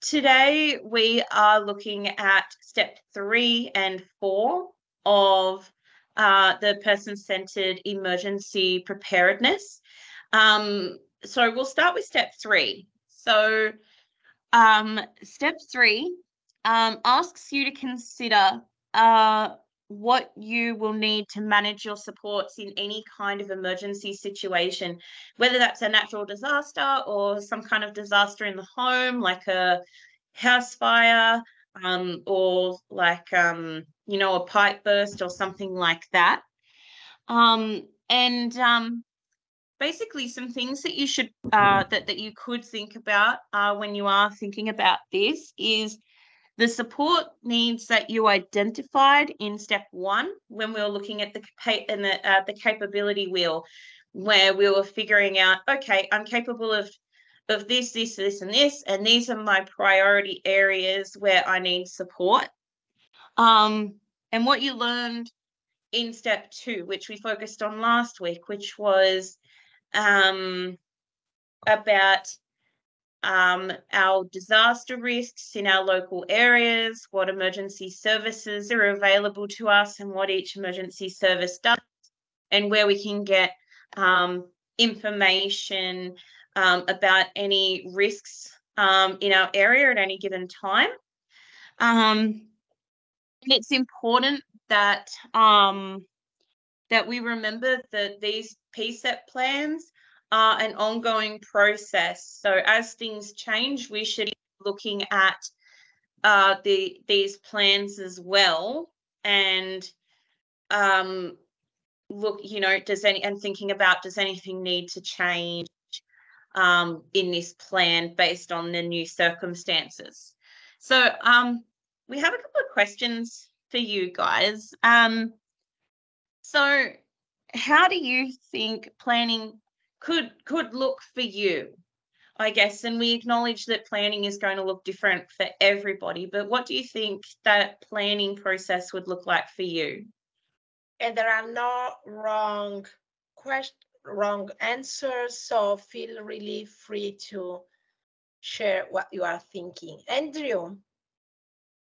Today we are looking at step 3 and 4 of the person-centered emergency preparedness. So we'll start with step 3. So step 3 asks you to consider what you will need to manage your supports in any kind of emergency situation, whether that's a natural disaster or some kind of disaster in the home, like a house fire, or like, a pipe burst or something like that. Basically some things that you should that you could think about when you are thinking about this is the support needs that you identified in step 1 when we were looking at the capability wheel, where we were figuring out, okay, I'm capable of this, this, this, and this, and these are my priority areas where I need support. And what you learned in step 2, which we focused on last week, which was about our disaster risks in our local areas, what emergency services are available to us and what each emergency service does, and where we can get information about any risks in our area at any given time. It's important that that we remember that these P-CEP plans are an ongoing process. So as things change, we should be looking at these plans as well, and thinking about, does anything need to change in this plan based on the new circumstances. So we have a couple of questions for you guys. So how do you think planning could look for you, I guess? And we acknowledge that planning is going to look different for everybody, but what do you think that planning process would look like for you? And there are no wrong answers, so feel really free to share what you are thinking. Andrew?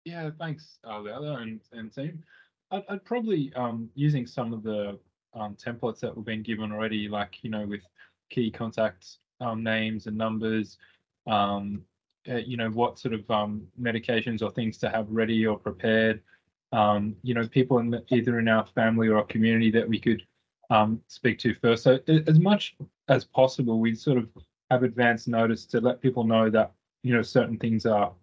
Yeah, thanks, Leila and team. I'd probably, using some of the templates that we've been given already, like, with key contacts, names and numbers, what sort of medications or things to have ready or prepared, people either in our family or our community that we could speak to first. So as much as possible, we sort of have advance notice to let people know that, certain things are,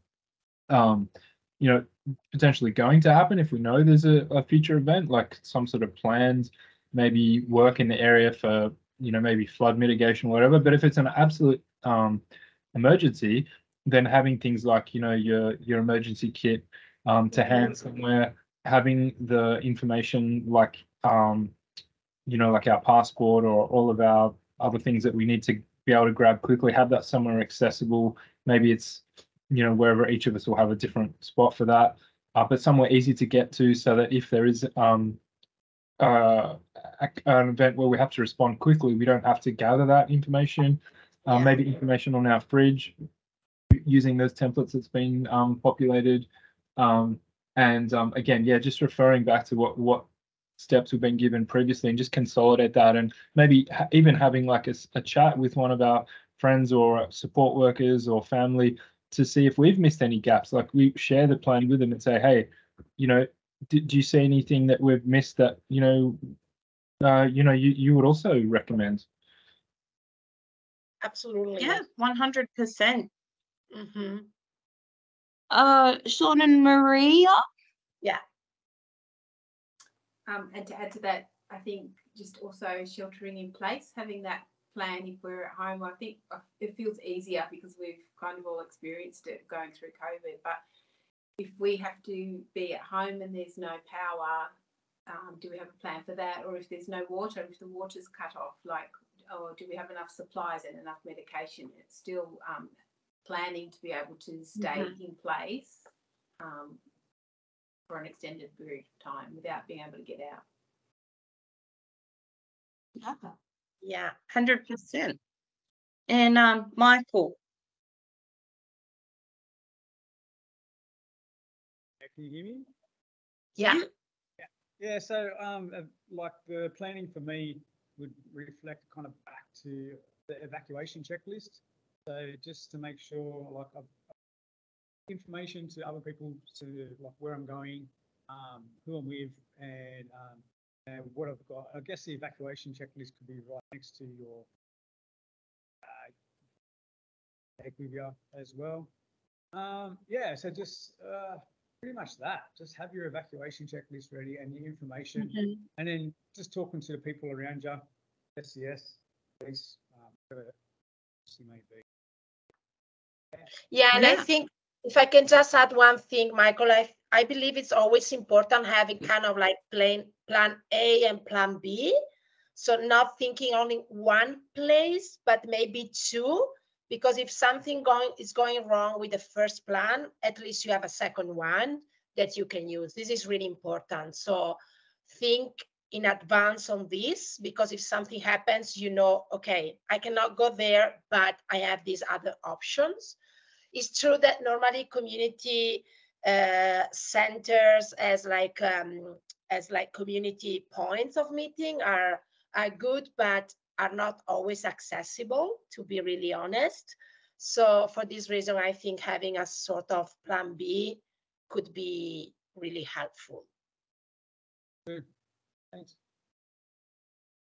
potentially going to happen if we know there's a future event, like some sort of plans, maybe work in the area for, maybe flood mitigation or whatever. But if it's an absolute emergency, then having things like, your emergency kit to hand somewhere, having the information like, like our passport or all of our other things that we need to be able to grab quickly, have that somewhere accessible. Maybe it's, wherever each of us will have a different spot for that, but somewhere easy to get to, so that if there is an event where we have to respond quickly, we don't have to gather that information. Maybe information on our fridge using those templates that's been populated. Again, just referring back to what steps we've been given previously and just consolidate that, and maybe even having like a chat with one of our friends or support workers or family to see if we've missed any gaps. Like, we share the plan with them and say, hey, do you see anything that we've missed that, you would also recommend? Absolutely. Yeah, 100%. Sean and Maria? Yeah. And to add to that, I think just also sheltering in place, having that plan if we're at home. I think it feels easier because we've kind of all experienced it going through COVID. But if we have to be at home and there's no power, do we have a plan for that? Or if there's no water, if the water's cut off, or do we have enough supplies and enough medication? It's still planning to be able to stay in place for an extended period of time without being able to get out. Yeah, 100%. And Michael? Can you hear me? Yeah. Yeah, so like the planning for me would reflect kind of back to the evacuation checklist. So just to make sure, like, I've information to other people to like where I'm going, who I'm with, and what I've got. I guess the evacuation checklist could be right next to your bag with you as well. Yeah, so just pretty much that. Just have your evacuation checklist ready and your information, and then just talking to the people around you, SCS, police, whatever you may be. Yeah, and I think if I can just add one thing, Michael, I believe it's always important having kind of like plan A and plan B. So not thinking only one place, but maybe two, because if something is going wrong with the first plan, at least you have a second one that you can use. This is really important. So think in advance on this, because if something happens, you know, okay, I cannot go there, but I have these other options. It's true that normally community centers as like community points of meeting are good, but are not always accessible, to be really honest. So for this reason, I think having a sort of plan B could be really helpful. Good. Thanks.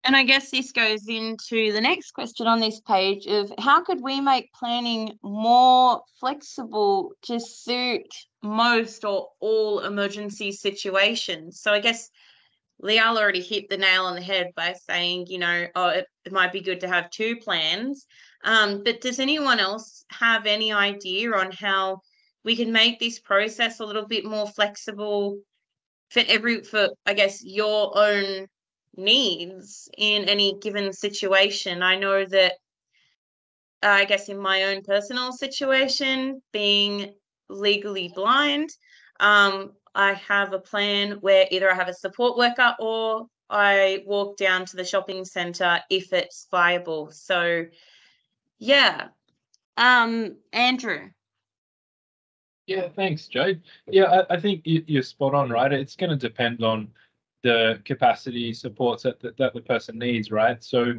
And I guess this goes into the next question on this page of how could we make planning more flexible to suit most or all emergency situations? So I guess Lial already hit the nail on the head by saying, you know, oh, it might be good to have two plans. But does anyone else have any idea on how we can make this process a little bit more flexible for I guess your own needs in any given situation? I know that I guess in my own personal situation, being legally blind, I have a plan where either I have a support worker or I walk down to the shopping centre if it's viable. So yeah. Andrew. Yeah, thanks, Jade. Yeah, I think you're spot on, right? It's going to depend on the capacity supports that the person needs, right? So,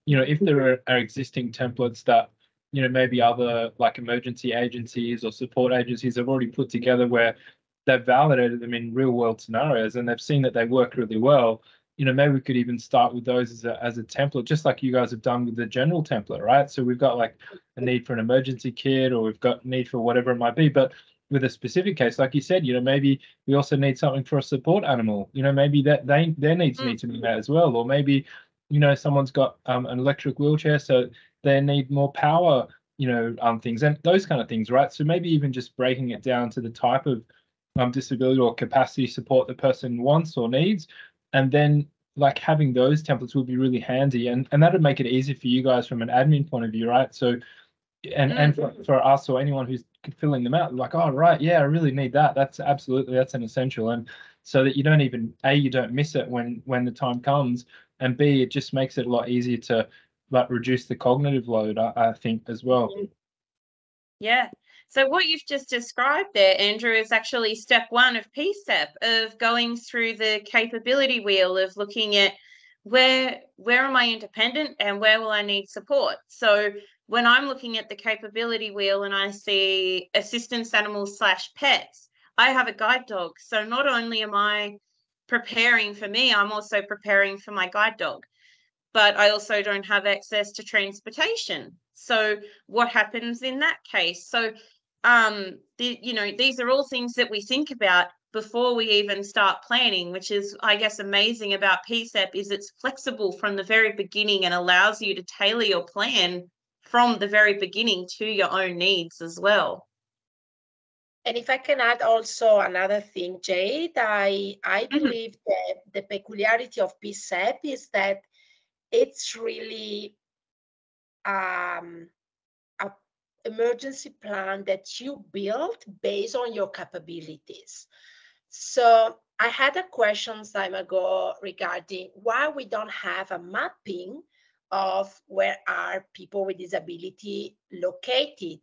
you know, if there are existing templates that, you know, maybe other like emergency agencies or support agencies have already put together where they've validated them in real world scenarios and they've seen that they work really well, you know, maybe we could even start with those as a template, just like you guys have done with the general template, right? So we've got like a need for an emergency kit or we've got need for whatever it might be, but with a specific case, like you said, you know, maybe we also need something for a support animal, you know, maybe that their needs need to be met as well, or maybe, you know, someone's got an electric wheelchair, so they need more power, you know, things and those kind of things, right? So maybe even just breaking it down to the type of disability or capacity support the person wants or needs, and then like having those templates would be really handy, and that would make it easy for you guys from an admin point of view, right? So and for us or anyone who's filling them out, like, oh right, yeah, I really need that. That's an essential, and so that you don't even you don't miss it when the time comes, and B, it just makes it a lot easier to like reduce the cognitive load, I think as well. Yeah. So what you've just described there, Andrew, is actually step one of P-CEP, of going through the capability wheel of looking at where am I independent and where will I need support. So when I'm looking at the capability wheel and I see assistance animals / pets, I have a guide dog. So not only am I preparing for me, I'm also preparing for my guide dog. But I also don't have access to transportation. So what happens in that case? So, you know, these are all things that we think about before we even start planning, which is, I guess, amazing about P-CEP is it's flexible from the very beginning and allows you to tailor your plan from the very beginning to your own needs as well. And if I can add also another thing, Jade, I believe that the peculiarity of P-CEP is that it's really an emergency plan that you build based on your capabilities. So I had a question some time ago regarding why we don't have a mapping of where are people with disability located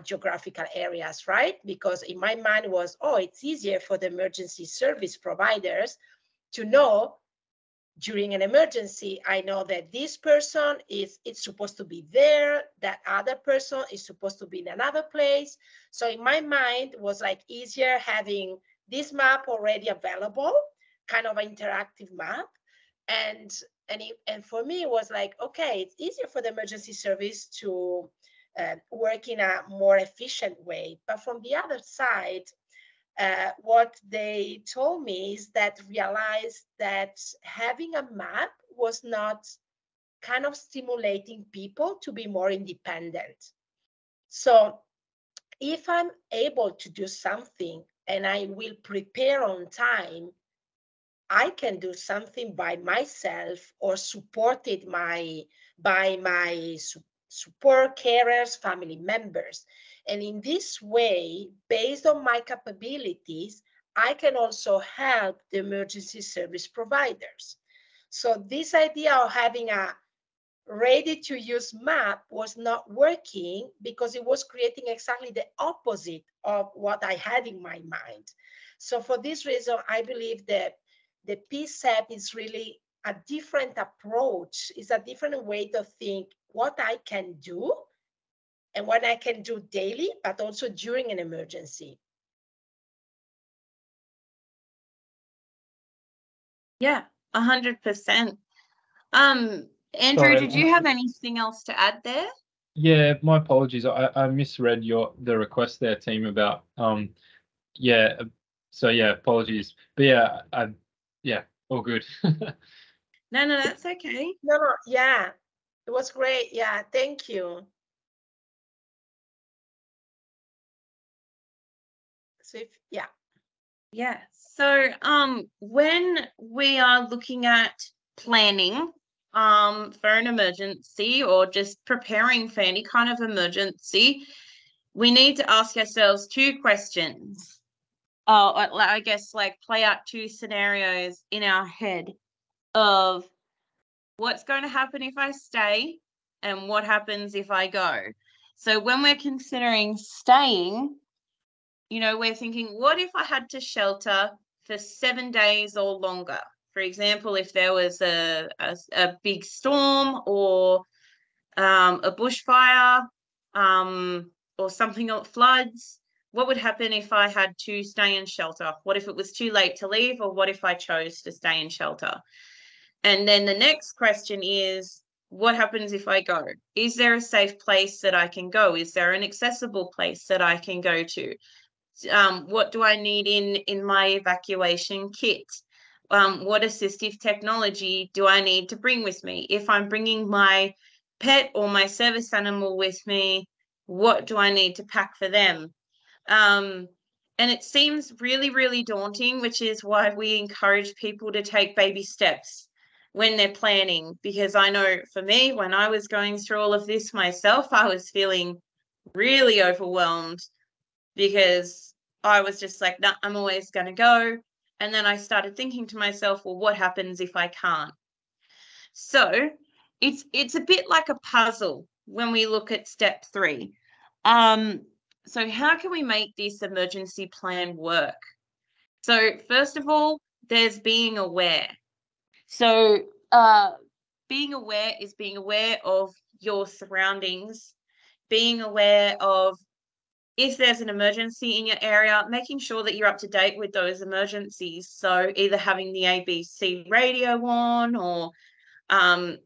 geographical areas, right? Because in my mind was, oh, it's easier for the emergency service providers to know during an emergency. I know that this person it's supposed to be there, that other person is supposed to be in another place. So in my mind, it was like easier having this map already available, kind of an interactive map. And for me, it was like, okay, it's easier for the emergency service to work in a more efficient way. But from the other side, what they told me is that realized that having a map was not kind of stimulating people to be more independent. So if I'm able to do something and I will prepare on time, I can do something by myself or supported by my support carers, family members. And in this way, based on my capabilities, I can also help the emergency service providers. So this idea of having a ready-to-use map was not working because it was creating exactly the opposite of what I had in my mind. So for this reason, I believe that the P-CEP is really a different approach. It's a different way to think what I can do and what I can do daily, but also during an emergency. Yeah, 100%. Andrew, Sorry, did you have anything else to add there? Yeah, my apologies. I misread the request there, team, about yeah. So yeah, apologies. But yeah, all good. No, that's okay. No, yeah, it was great. Yeah, thank you. So Yeah. So when we are looking at planning for an emergency or just preparing for any kind of emergency, we need to ask ourselves two questions. I guess like play out two scenarios in our head of what's going to happen if I stay and what happens if I go. So when we're considering staying, we're thinking, what if I had to shelter for 7 days or longer? For example, if there was a big storm or a bushfire or something else, floods, what would happen if I had to stay in shelter? What if it was too late to leave, or what if I chose to stay in shelter? And then the next question is, what happens if I go? Is there a safe place that I can go? Is there an accessible place that I can go to? What do I need in my evacuation kit? What assistive technology do I need to bring with me? If I'm bringing my pet or my service animal with me, what do I need to pack for them? And it seems really, really daunting, which is why we encourage people to take baby steps when they're planning, because I know for me, when I was going through all of this myself, I was feeling really overwhelmed because I was just like, nah, I'm always going to go. And then I started thinking to myself, well, what happens if I can't? So it's a bit like a puzzle when we look at step 3. So how can we make this emergency plan work? So first of all, there's being aware. So being aware is being aware of your surroundings, being aware of if there's an emergency in your area, making sure that you're up to date with those emergencies. So either having the ABC radio on or, I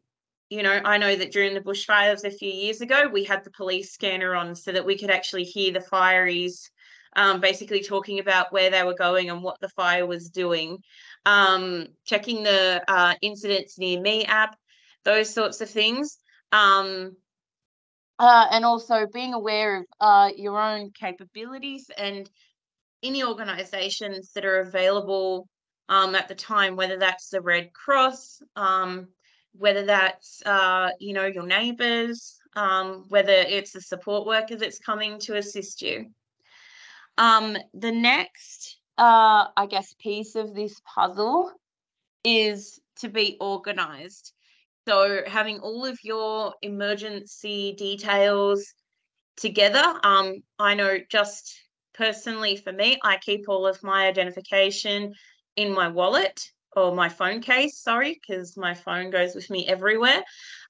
know that during the bushfires a few years ago, we had the police scanner on so that we could actually hear the fireys basically talking about where they were going and what the fire was doing. Checking the incidents near me app, those sorts of things. And also being aware of your own capabilities and any organisations that are available at the time, whether that's the Red Cross, whether that's, your neighbours, whether it's a support worker that's coming to assist you. The next, I guess, piece of this puzzle is to be organised. So having all of your emergency details together. I know just personally for me, I keep all of my identification in my wallet or my phone case, sorry, because my phone goes with me everywhere.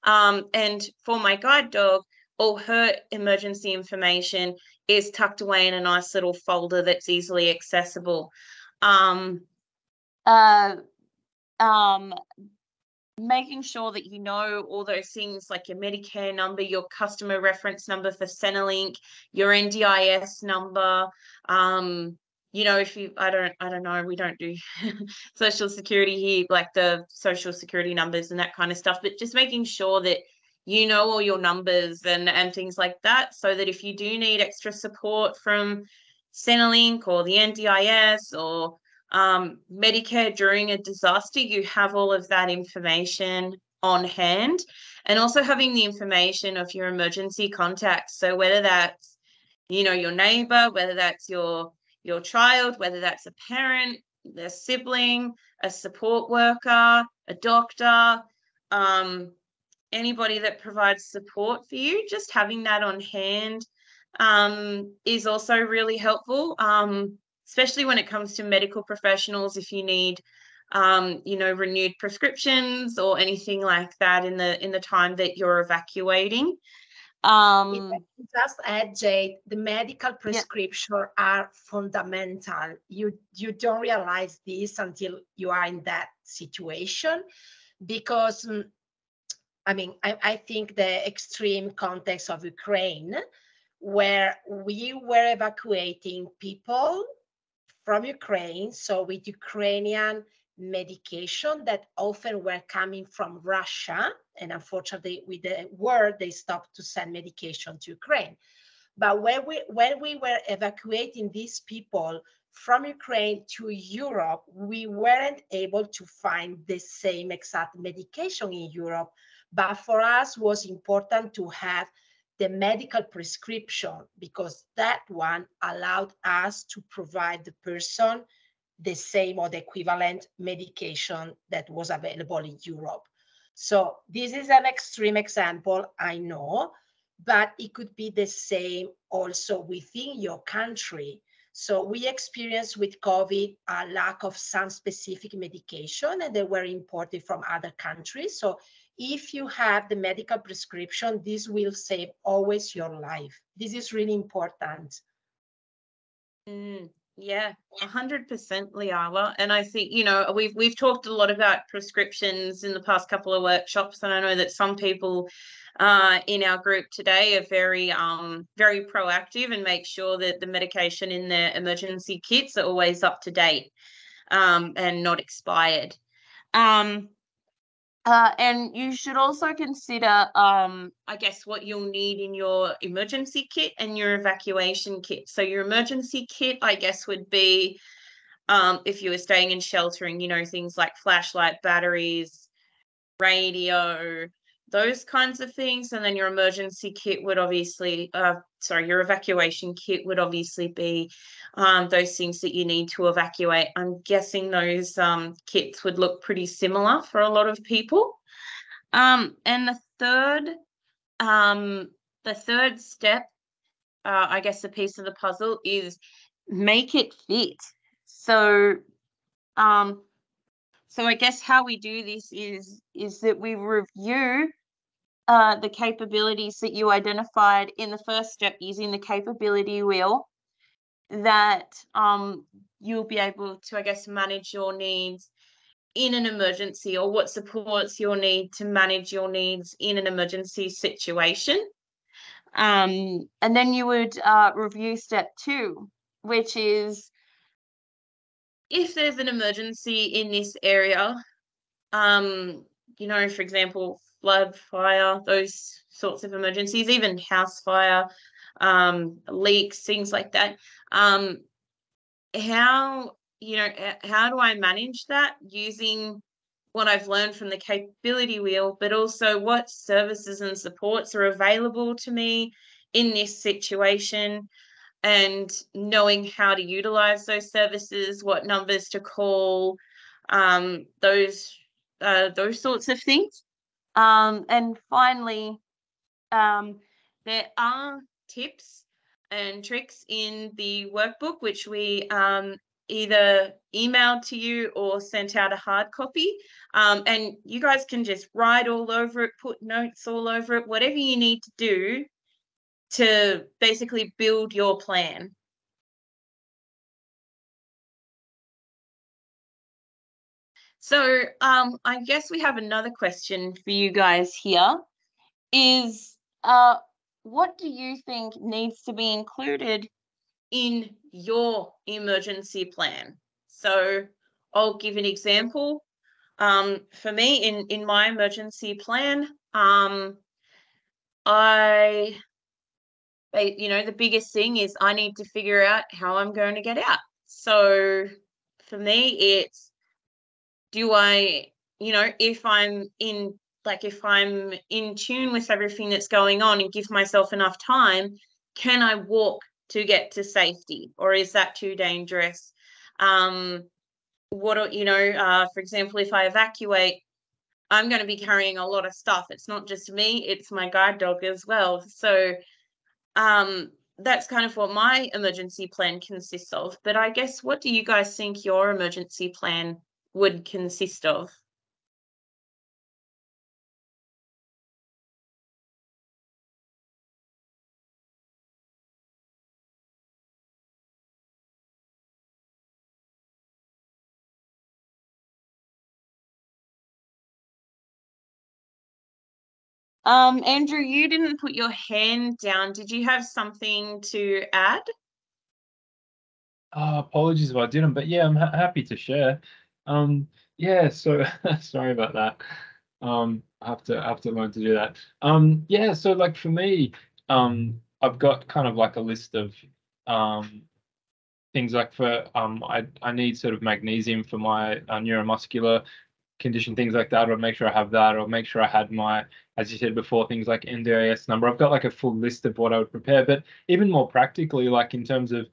And for my guide dog, all her emergency information is tucked away in a nice little folder that's easily accessible. Making sure that you know all those things like your Medicare number, your customer reference number for Centrelink, your NDIS number. You know, if you, I don't know, we don't do social security here, like the social security numbers and that kind of stuff, but just making sure that you know all your numbers and things like that, so that if you do need extra support from Centrelink or the NDIS or Medicare during a disaster, you have all of that information on hand, and also having the information of your emergency contacts. So whether that's, you know, your neighbor, whether that's your child, whether that's a parent, their sibling, a support worker, a doctor, anybody that provides support for you, just having that on hand is also really helpful. Especially when it comes to medical professionals, if you need, you know, renewed prescriptions or anything like that in the time that you're evacuating. Just add, Jade, the medical prescriptions are fundamental. You don't realize this until you are in that situation, because I mean, I think the extreme context of Ukraine, where we were evacuating people from Ukraine, so with Ukrainian medication that often were coming from Russia, and unfortunately with the war, they stopped to send medication to Ukraine. But when we were evacuating these people from Ukraine to Europe, we weren't able to find the same exact medication in Europe. But for us, it was important to have the medical prescription, because that one allowed us to provide the person the same or the equivalent medication that was available in Europe. So this is an extreme example, I know, but it could be the same also within your country. So we experienced with COVID a lack of some specific medication, and they were imported from other countries. So if you have the medical prescription, this will save always your life. This is really important. Yeah, 100%, Liala. And I think, you know, we've talked a lot about prescriptions in the past couple of workshops, and I know that some people in our group today are very proactive and make sure that the medication in their emergency kits are always up to date and not expired. And you should also consider, I guess, what you'll need in your emergency kit and your evacuation kit. So your emergency kit, I guess, would be, if you were staying in sheltering, you know, things like flashlight, batteries, radio, those kinds of things. And then your emergency kit would obviously, your evacuation kit would obviously be those things that you need to evacuate. I'm guessing those kits would look pretty similar for a lot of people. And the third step, I guess the piece of the puzzle is make it fit. So I guess how we do this is that we review the capabilities that you identified in the first step using the capability wheel, that you'll be able to, I guess, manage your needs in an emergency, or what supports your need to manage your needs in an emergency situation. And then you would review step 2, which is, if there's an emergency in this area, you know, for example, flood, fire, those sorts of emergencies, even house fire, leaks, things like that. How do I manage that using what I've learned from the capability wheel, but also what services and supports are available to me in this situation, and knowing how to utilize those services, what numbers to call, those sorts of things. And finally, there are tips and tricks in the workbook, which we either emailed to you or sent out a hard copy. And you guys can just write all over it, put notes all over it, whatever you need to do to basically build your plan. So I guess we have another question for you guys here is, what do you think needs to be included in your emergency plan? So I'll give an example. For me, in my emergency plan, the biggest thing is I need to figure out how I'm going to get out. So for me, it's, do I, if I'm in tune with everything that's going on and give myself enough time, can I walk to get to safety, or is that too dangerous? For example, if I evacuate, I'm going to be carrying a lot of stuff. It's not just me, it's my guide dog as well. So that's kind of what my emergency plan consists of. But I guess, what do you guys think your emergency plan would consist of? Andrew, you didn't put your hand down. Did you have something to add? Apologies if I didn't, but yeah, I'm happy to share. Yeah, so sorry about that. I have to learn to do that. Yeah, so like for me, I've got kind of like a list of things like for I need sort of magnesium for my neuromuscular condition, things like that. I'll make sure I have that, or make sure I had my, as you said before, things like NDIS number. I've got like a full list of what I would prepare, but even more practically, like in terms of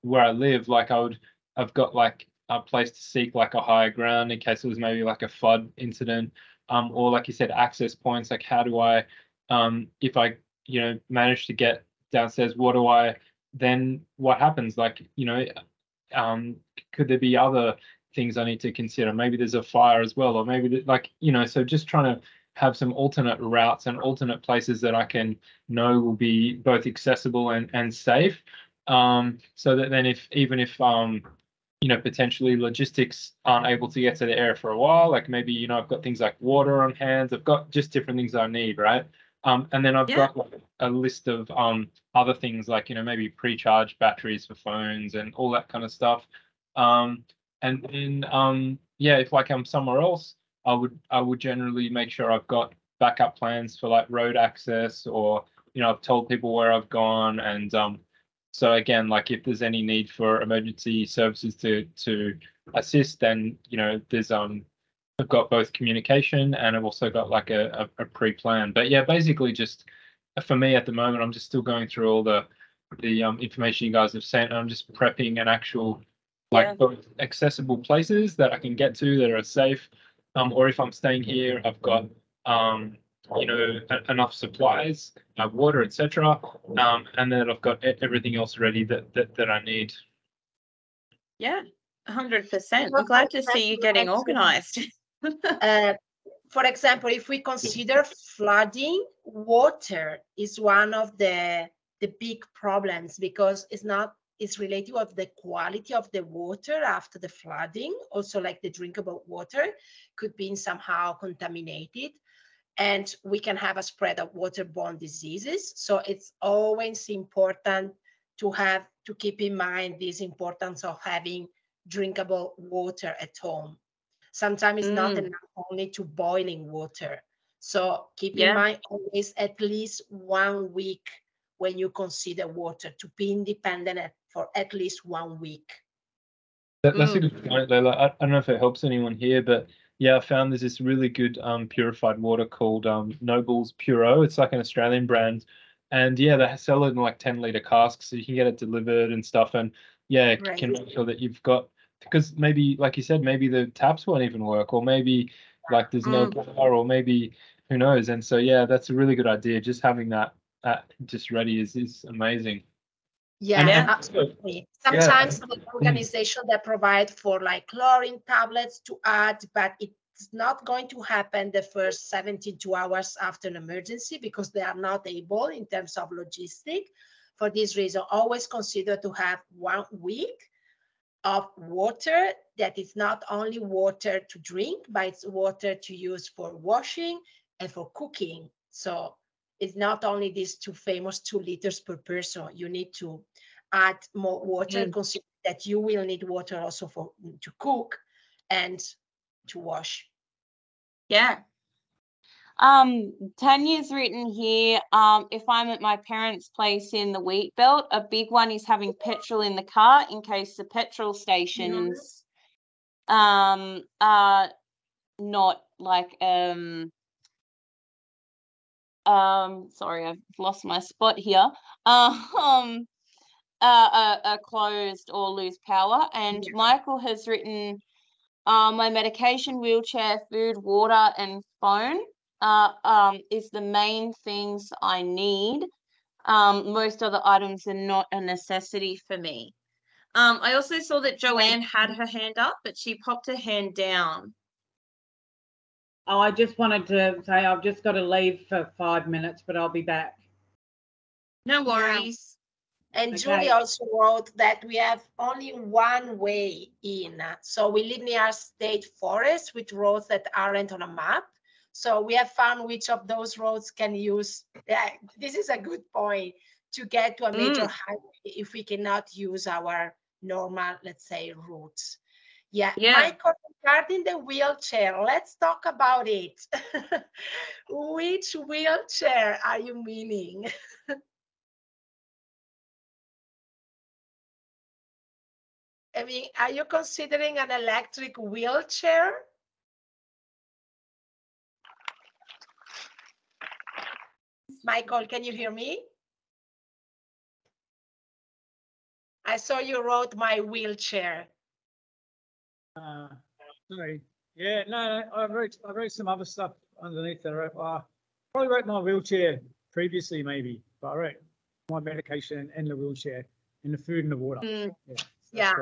where I live, like I've got like a place to seek like a higher ground in case it was maybe like a flood incident, or like you said, access points. Like how do I, if I manage to get downstairs, then what happens? Like could there be other things I need to consider? Maybe there's a fire as well, or maybe so just trying to have some alternate routes and alternate places that I can know will be both accessible and safe. So that then even if potentially logistics aren't able to get to the area for a while, like maybe I've got things like water on hand, I've got just different things I need, right? And then I've got like a list of other things like maybe pre-charged batteries for phones and all that kind of stuff. And then if like I'm somewhere else, I would generally make sure I've got backup plans for like road access, or I've told people where I've gone. And so again, like if there's any need for emergency services to assist, then there's I've got both communication and I've also got like a pre-plan. But yeah, basically just for me at the moment, I'm just still going through all the information you guys have sent. I'm just prepping an actual both accessible places that I can get to that are safe, or if I'm staying here, I've got enough supplies, water, etc. And then I've got everything else ready that I need. Yeah, 100%. I'm glad to see you getting organized. For example, if we consider flooding, water is one of the big problems, because it's related with the quality of the water after the flooding. Also, like the drinkable water could be somehow contaminated, and we can have a spread of waterborne diseases. So it's always important to keep in mind this importance of having drinkable water at home. Sometimes it's not enough only to boiling water. So keep in mind always at least 1 week when you consider water, to be independent for at least 1 week. That's a good point, Leila. I don't know if it helps anyone here, but yeah, I found there's this really good purified water called Noble's Puro. It's like an Australian brand, and yeah, they sell it in like 10-litre casks, so you can get it delivered and stuff. And yeah, can make sure that you've got, because maybe, like you said, maybe the taps won't even work, or maybe like there's no power, or maybe who knows. And so yeah, that's a really good idea, just having that just ready is amazing. Yeah, Yeah. absolutely. Sometimes the organization that provide for like chlorine tablets to add, but it's not going to happen the first 72 hours after an emergency because they are not able in terms of logistic. For this reason, always consider to have 1 week of water that is not only water to drink, but it's water to use for washing and for cooking. So it's not only these famous 2 liters per person. You need to add more water, consider that you will need water also to cook and to wash. Yeah. Tanya's written here, if I'm at my parents' place in the wheat belt, a big one is having petrol in the car in case the petrol stations are not like sorry, I've lost my spot here. Are closed or lose power. And Michael has written, my medication, wheelchair, food, water, and phone is the main things I need. Most other items are not a necessity for me. I also saw that Joanne had her hand up, but she popped her hand down. Oh, I just wanted to say I've just got to leave for 5 minutes, but I'll be back. No worries. And Okay. Julie also wrote that we have only 1 way in. So we live near state forest with roads that aren't on a map. So we have found which of those roads can use. Yeah, this is a good point to get to a major highway if we cannot use our normal, let's say, routes. Yeah. Michael, regarding the wheelchair, let's talk about it. Which wheelchair are you meaning? I mean, are you considering an electric wheelchair? Michael, can you hear me? I saw you wrote my wheelchair. Sorry. Yeah, no, I wrote some other stuff underneath there. Probably wrote my wheelchair previously, maybe, but I wrote my medication and the wheelchair and the food and the water. Yeah.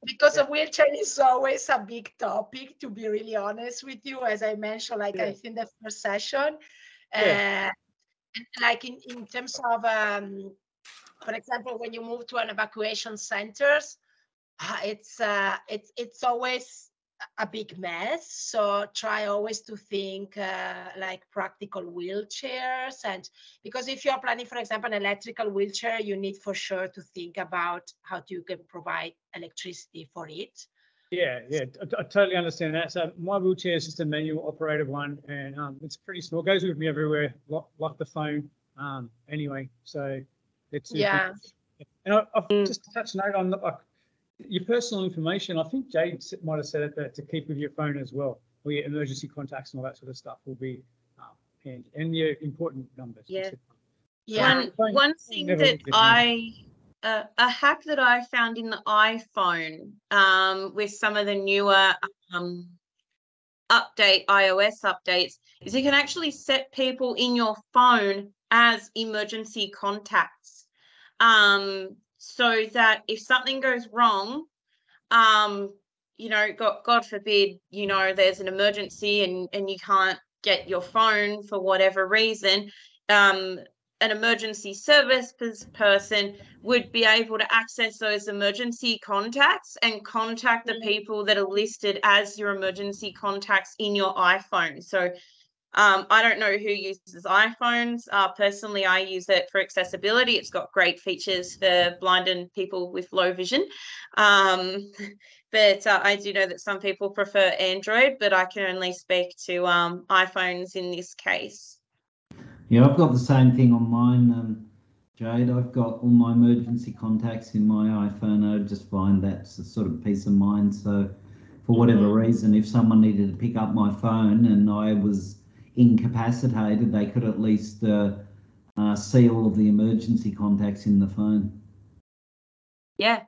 Because a wheelchair is always a big topic, to be really honest with you, as I mentioned, like I think the first session. Like in terms of, for example, when you move to an evacuation centers, it's always a big mess. So try always to think like practical wheelchairs, and because if you're planning, for example, an electrical wheelchair, you need for sure to think about how you can provide electricity for it. Yeah, I totally understand that. So my wheelchair is just a manual operated one, and it's pretty small. It goes with me everywhere, like the phone. Anyway, so it's And I've just touched note on your personal information. I think Jade might have said it that to keep with your phone as well, or your emergency contacts and all that sort of stuff will be handy, and your important numbers. One thing that a hack that I found in the iPhone with some of the newer iOS updates is you can actually set people in your phone as emergency contacts, so that if something goes wrong, you know, God forbid, you know, there's an emergency and you can't get your phone for whatever reason, an emergency service person would be able to access those emergency contacts and contact the people that are listed as your emergency contacts in your iPhone. So I don't know who uses iPhones. Personally, I use it for accessibility. It's got great features for blind and people with low vision. But I do know that some people prefer Android, but I can only speak to iPhones in this case. Yeah, I've got the same thing on mine, Jade. I've got all my emergency contacts in my iPhone. I just find that's a sort of peace of mind. So for whatever reason, if someone needed to pick up my phone and I was incapacitated, they could at least see all of the emergency contacts in the phone. Yeah.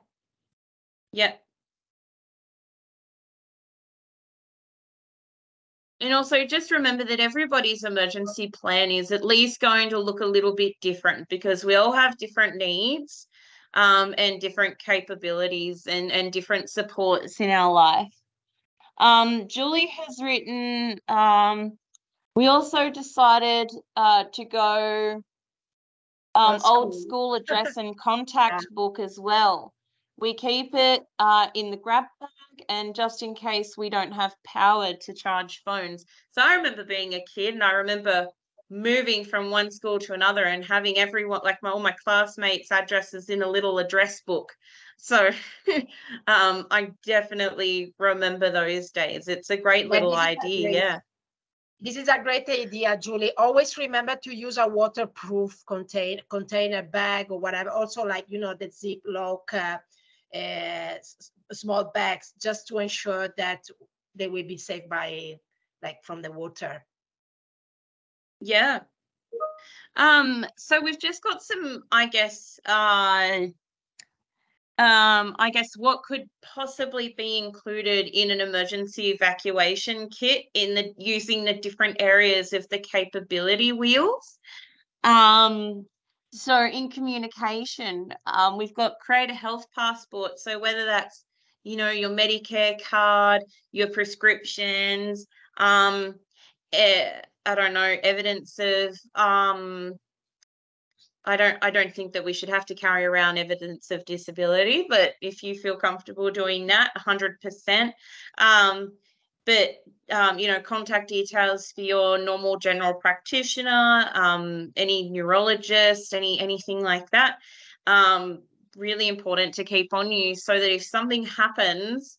And also just remember that everybody's emergency plan is at least going to look a little bit different, because we all have different needs and different capabilities and different supports in our life. Julie has written, we also decided to go old school address and contact book as well. We keep it in the grab bag, and just in case we don't have power to charge phones. So I remember being a kid, and I remember moving from one school to another and having everyone, like all my classmates' addresses in a little address book. So I definitely remember those days. It's a great little idea. This is a great idea, Julie. Always remember to use a waterproof container bag or whatever. Also, like, you know, the Ziploc small bags, just to ensure that they will be safe by, like, from the water. Yeah. So we've just got some, I guess what could possibly be included in an emergency evacuation kit in using the different areas of the capability wheels. So in communication, we've got create a health passport. So whether that's, you know, your Medicare card, your prescriptions, I don't know, evidence of I don't think that we should have to carry around evidence of disability, but if you feel comfortable doing that, 100%. You know, contact details for your normal general practitioner, any neurologist, anything like that. Really important to keep on you, so that if something happens,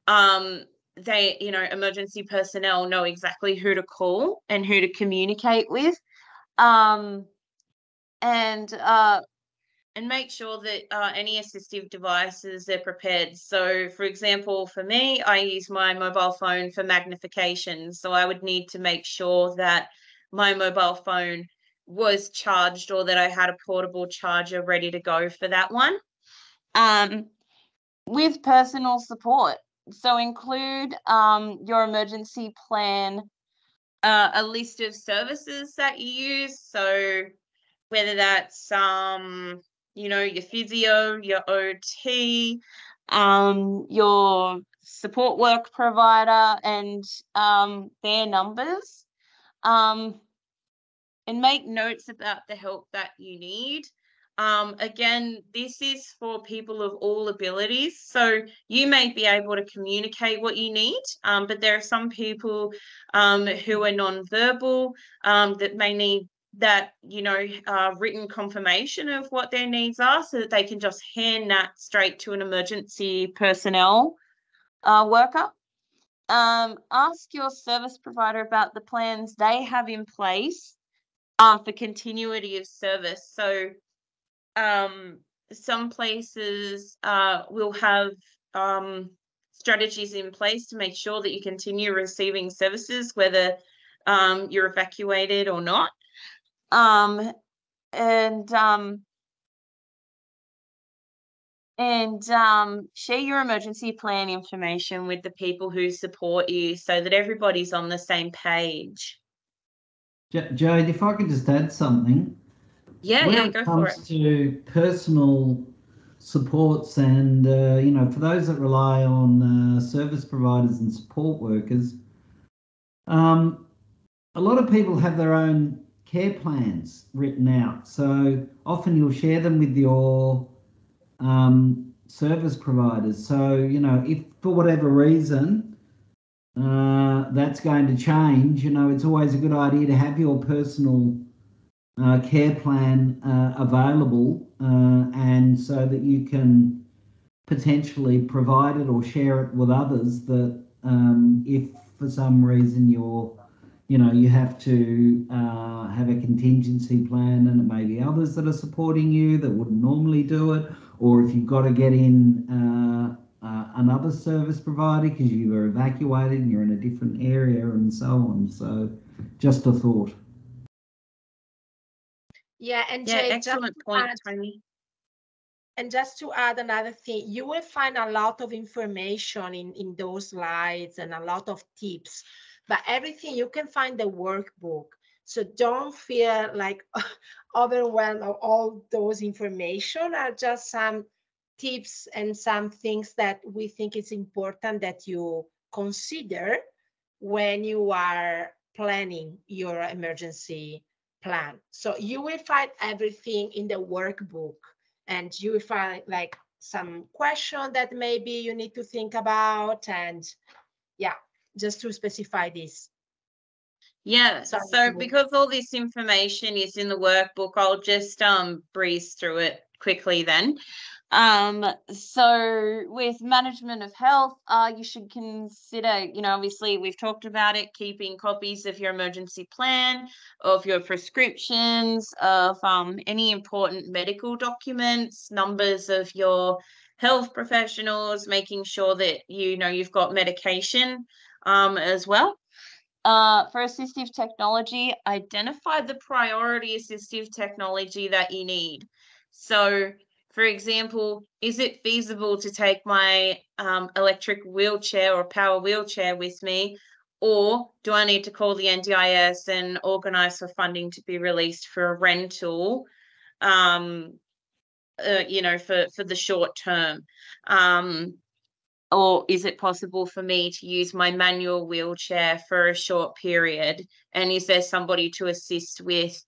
they, you know, emergency personnel know exactly who to call and who to communicate with. And make sure that any assistive devices are prepared. So, for example, for me, I use my mobile phone for magnification. So I would need to make sure that my mobile phone was charged, or that I had a portable charger ready to go for that one. With personal support, so include your emergency plan, a list of services that you use. So whether that's you know, your physio, your OT, your support work provider, and their numbers, and make notes about the help that you need. Again, this is for people of all abilities. So you may be able to communicate what you need, but there are some people who are non-verbal that may need that, you know, written confirmation of what their needs are, so that they can just hand that straight to an emergency personnel worker. Ask your service provider about the plans they have in place for continuity of service. So some places will have strategies in place to make sure that you continue receiving services, whether you're evacuated or not. Share your emergency plan information with the people who support you, so that everybody's on the same page. Jade, if I could just add something. Yeah, when go for it. When it comes to personal supports, and you know, for those that rely on service providers and support workers, a lot of people have their own care plans written out. So often you'll share them with your service providers. So, you know, if for whatever reason that's going to change, you know, it's always a good idea to have your personal care plan available, and so that you can potentially provide it or share it with others, that if for some reason you have to have a contingency plan, and it may be others that are supporting you that wouldn't normally do it, or if you've got to get in another service provider because you were evacuated and you're in a different area and so on. So just a thought. Yeah, and yeah, Jade, excellent point, Tony. And just to add another thing, you will find a lot of information in those slides and a lot of tips. but everything you can find the workbook. So don't feel like overwhelmed of all those information. Are just some tips and some things that we think is important that you consider when you are planning your emergency plan. So you will find everything in the workbook, and you will find like some question that maybe you need to think about, and yeah, just to specify this. Yeah, so because all this information is in the workbook, I'll just breeze through it quickly then. So with management of health, you should consider, obviously we've talked about it, keeping copies of your emergency plan, of your prescriptions, of any important medical documents, numbers of your health professionals, making sure that you've got medication as well. For assistive technology, identify the priority assistive technology that you need. So, for example, is it feasible to take my electric wheelchair or power wheelchair with me, or do I need to call the NDIS and organise for funding to be released for a rental, for the short term? Or is it possible for me to use my manual wheelchair for a short period? And is there somebody to assist with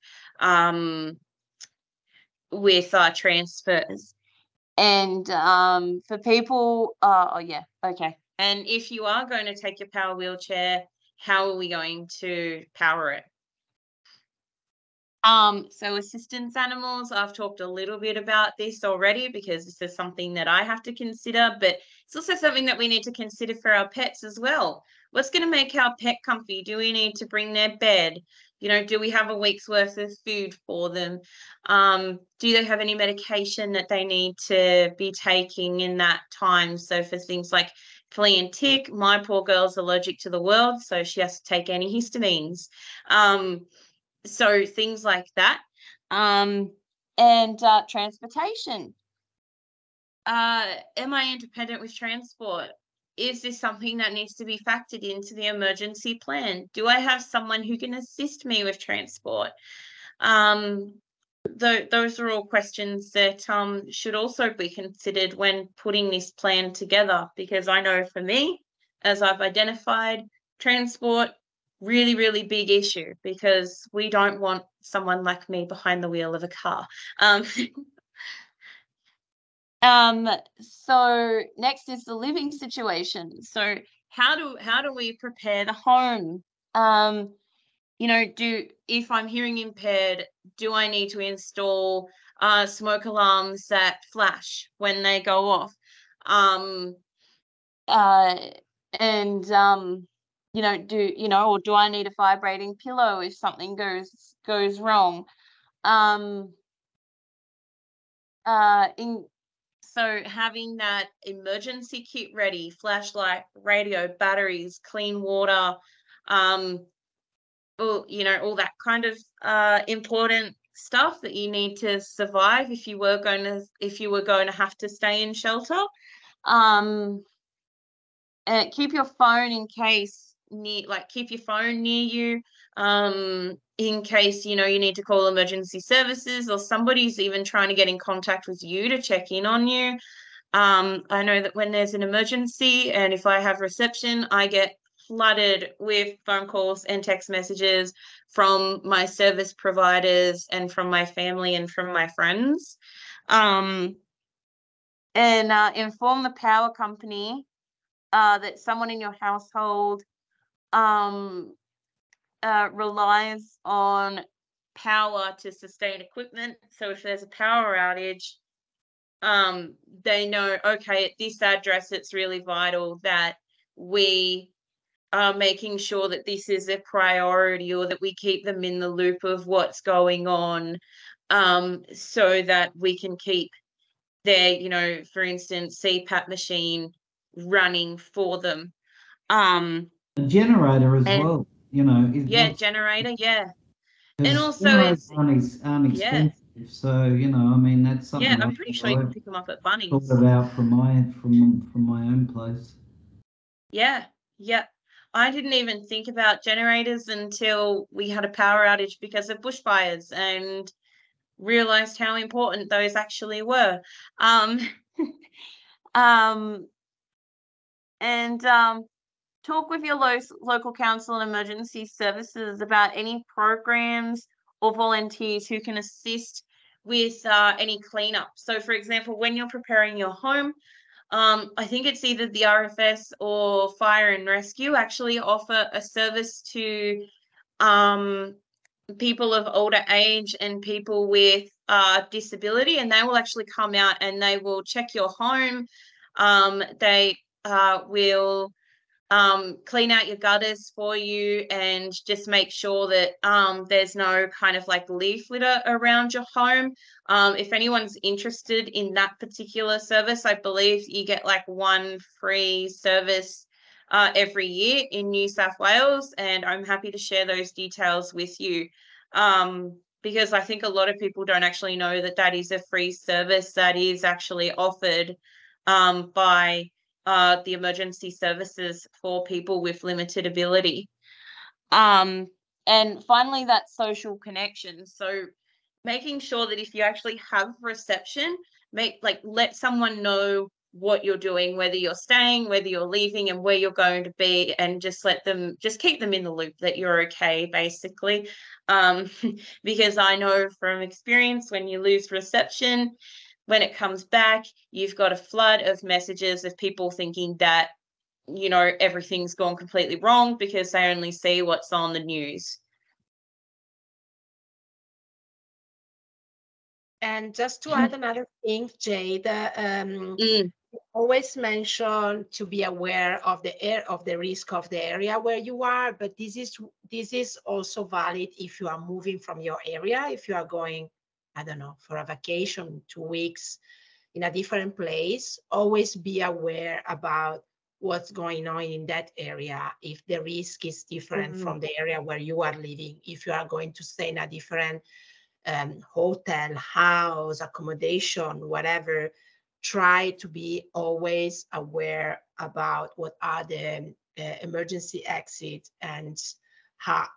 transfers? And for people, okay. And if you are going to take your power wheelchair, how are we going to power it? So assistance animals, I've talked a little bit about this already because this is something that I have to consider, but it's also something that we need to consider for our pets as well. What's going to make our pet comfy? Do we need to bring their bed? Do we have a week's worth of food for them? Do they have any medication that they need to be taking in that time? So for things like flea and tick, my poor girl's allergic to the world, so she has to take antihistamines. So things like that. And transportation. Am I independent with transport? Is this something that needs to be factored into the emergency plan? Do I have someone who can assist me with transport? Those are all questions that should also be considered when putting this plan together, because I know for me, as I've identified, transport, really, really big issue, because we don't want someone like me behind the wheel of a car. So next is the living situation. So how do we prepare the home? If I'm hearing impaired, do I need to install smoke alarms that flash when they go off? Or do I need a vibrating pillow if something goes wrong? So having that emergency kit ready, flashlight, radio, batteries, clean water, all that kind of important stuff that you need to survive if you were going to have to stay in shelter. Keep your phone keep your phone near you, in case you need to call emergency services, or somebody's even trying to get in contact with you to check in on you. I know that when there's an emergency, and if I have reception, I get flooded with phone calls and text messages from my service providers and from my family and from my friends. And inform the power company that someone in your household relies on power to sustain equipment. So if there's a power outage, they know, okay, at this address, it's really vital that we are making sure that this is a priority, or that we keep them in the loop of what's going on, so that we can keep their, for instance, CPAP machine running for them. A generator as well, generator, yeah. And also generators aren't expensive, so I mean, that's something. Yeah, I'm pretty sure you can pick them up at Bunnings. Thought about from my own place. Yeah. I didn't even think about generators until we had a power outage because of bushfires and realized how important those actually were. Talk with your local council and emergency services about any programs or volunteers who can assist with any cleanup. So, for example, when you're preparing your home, I think it's either the RFS or Fire and Rescue actually offer a service to people of older age and people with disability, and they will actually come out and they will check your home. They will clean out your gutters for you and just make sure that there's no kind of like leaf litter around your home. If anyone's interested in that particular service, I believe you get like one free service every year in New South Wales, and I'm happy to share those details with you, because I think a lot of people don't actually know that that is a free service that is actually offered by the emergency services for people with limited ability. And finally, that social connection. So making sure that if you actually have reception, let someone know what you're doing, whether you're staying, whether you're leaving, and where you're going to be, and just keep them in the loop that you're okay, basically. Because I know from experience, when you lose reception, when it comes back, you've got a flood of messages of people thinking that, you know, everything's gone completely wrong because they only see what's on the news. And just to add another thing, Jade, always mention to be aware of the risk of the area where you are, but this is also valid if you are moving from your area, if you are going, I don't know, for a vacation, 2 weeks in a different place. Always be aware about what's going on in that area, if the risk is different from the area where you are living, if you are going to stay in a different hotel, house, accommodation, whatever. Try to be always aware about what are the emergency exits, and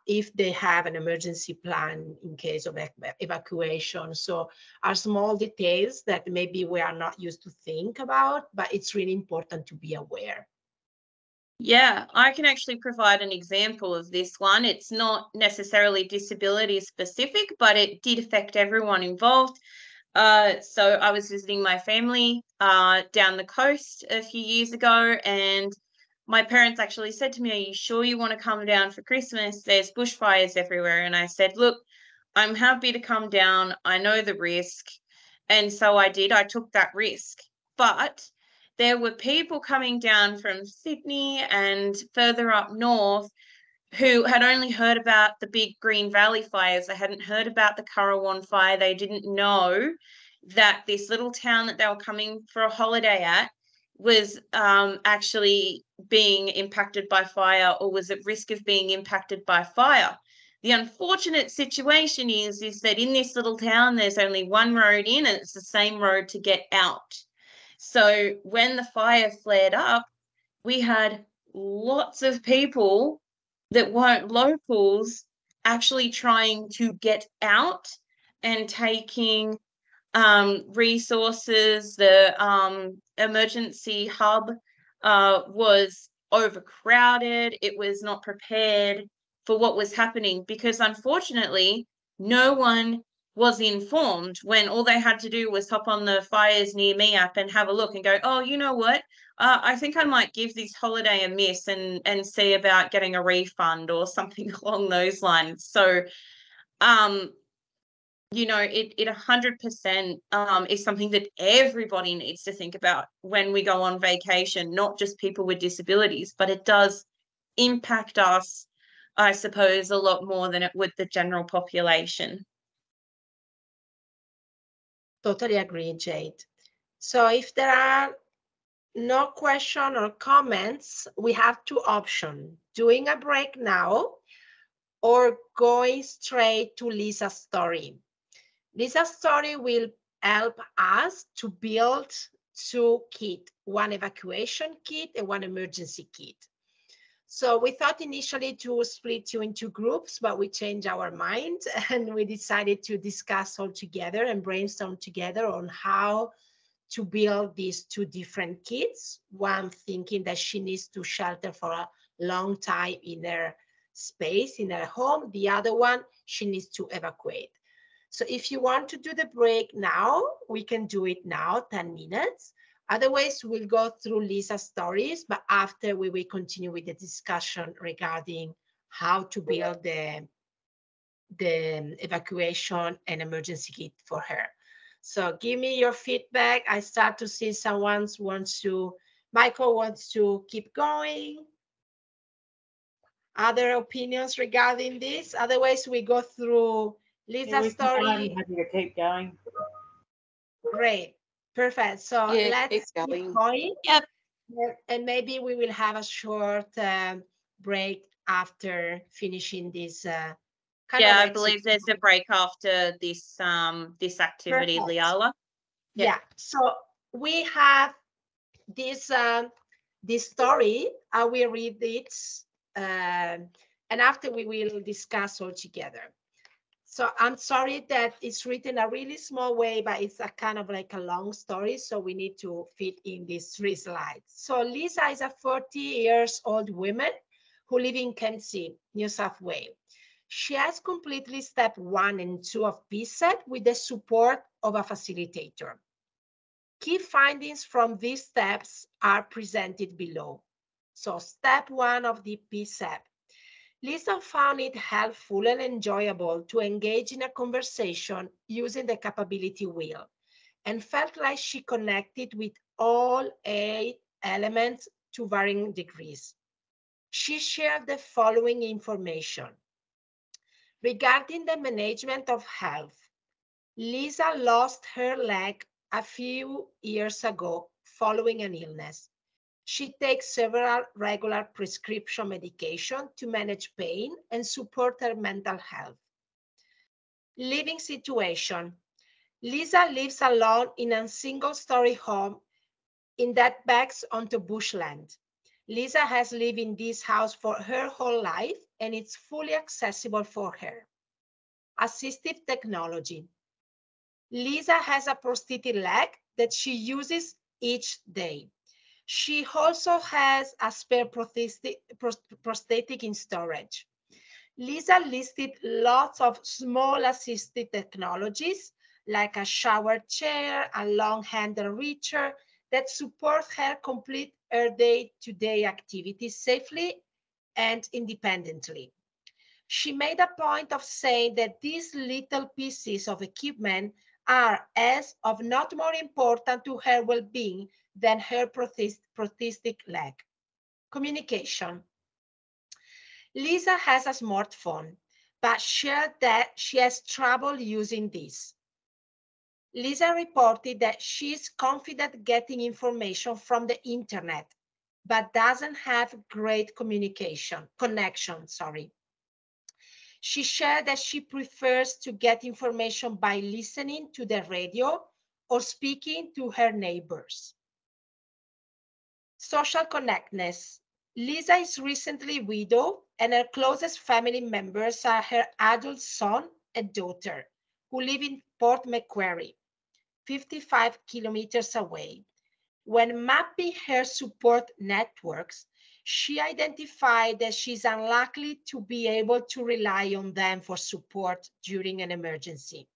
if they have an emergency plan in case of evacuation. So are small details that maybe we are not used to think about, but it's really important to be aware. Yeah, I can actually provide an example of this one. It's not necessarily disability specific, but it did affect everyone involved. So I was visiting my family down the coast a few years ago, and my parents actually said to me, "Are you sure you want to come down for Christmas? There's bushfires everywhere." And I said, "Look, I'm happy to come down. I know the risk." And so I did. I took that risk. But there were people coming down from Sydney and further up north who had only heard about the big Green Valley fires. They hadn't heard about the Currawong fire. They didn't know that this little town that they were coming for a holiday at was actually being impacted by fire, or was at risk of being impacted by fire. The unfortunate situation is that in this little town, there's only one road in, and it's the same road to get out. So when the fire flared up, we had lots of people that weren't locals actually trying to get out and taking resources. The emergency hub was overcrowded. It was not prepared for what was happening because, unfortunately, no one was informed when all they had to do was hop on the Fires Near Me app and have a look and go, "Oh, you know what? I think I might give this holiday a miss and see about getting a refund," or something along those lines. So, you know, it 100% is something that everybody needs to think about when we go on vacation, not just people with disabilities, but it does impact us, I suppose, a lot more than it would the general population. Totally agree, Jade. So if there are no question or comments, we have two options: doing a break now or going straight to Lisa's story. Lisa's story will help us to build two kits, one evacuation kit and one emergency kit. So we thought initially to split you into groups, but we changed our mind and we decided to discuss all together and brainstorm together on how to build these two different kids. One thinking that she needs to shelter for a long time in her space, in her home. The other one, she needs to evacuate. So if you want to do the break now, we can do it now, 10 minutes. Otherwise, we'll go through Lisa's stories, but after we will continue with the discussion regarding how to build the evacuation and emergency kit for her. So give me your feedback. I start to see someone wants to, Michael wants to keep going. Other opinions regarding this? Otherwise, we go through Lisa's story. I'm happy to keep going. Great. Perfect. So Yeah, let's keep keep going. going. Yep. And maybe we will have a short break after finishing this. Yeah, I believe there's a break after this this activity, Perfect. Liala. Yeah. So we have this this story. I will read it, and after we will discuss all together. So I'm sorry that it's written a really small way, but it's a kind of like a long story. So we need to fit in these 3 slides. So Lisa is a 40-year-old woman who lives in Kempsey, New South Wales. She has completed step 1 and 2 of P-CEP with the support of a facilitator. Key findings from these steps are presented below. So step 1 of the P-CEP. Lisa found it helpful and enjoyable to engage in a conversation using the capability wheel and felt like she connected with all 8 elements to varying degrees. She shared the following information. Regarding the management of health, Lisa lost her leg a few years ago following an illness. She takes several regular prescription medication to manage pain and support her mental health. Living situation. Lisa lives alone in a single-story home in that backs onto bushland. Lisa has lived in this house for her whole life and it's fully accessible for her. Assistive technology. Lisa has a prosthetic leg that she uses each day. She also has a spare prosthetic in storage. Lisa listed lots of small assistive technologies like a shower chair, a long handle reacher that support her complete her day-to-day activities safely and independently. She made a point of saying that these little pieces of equipment are as of not more important to her well-being than her prosthetic leg. Communication. Lisa has a smartphone, but shared that she has trouble using this. Lisa reported that she is confident getting information from the internet, but doesn't have great connection. She shared that she prefers to get information by listening to the radio or speaking to her neighbors. Social connectedness. Lisa is recently widowed and her closest family members are her adult son and daughter who live in Port Macquarie, 55 kilometers away. When mapping her support networks, she identified that she's unlikely to be able to rely on them for support during an emergency.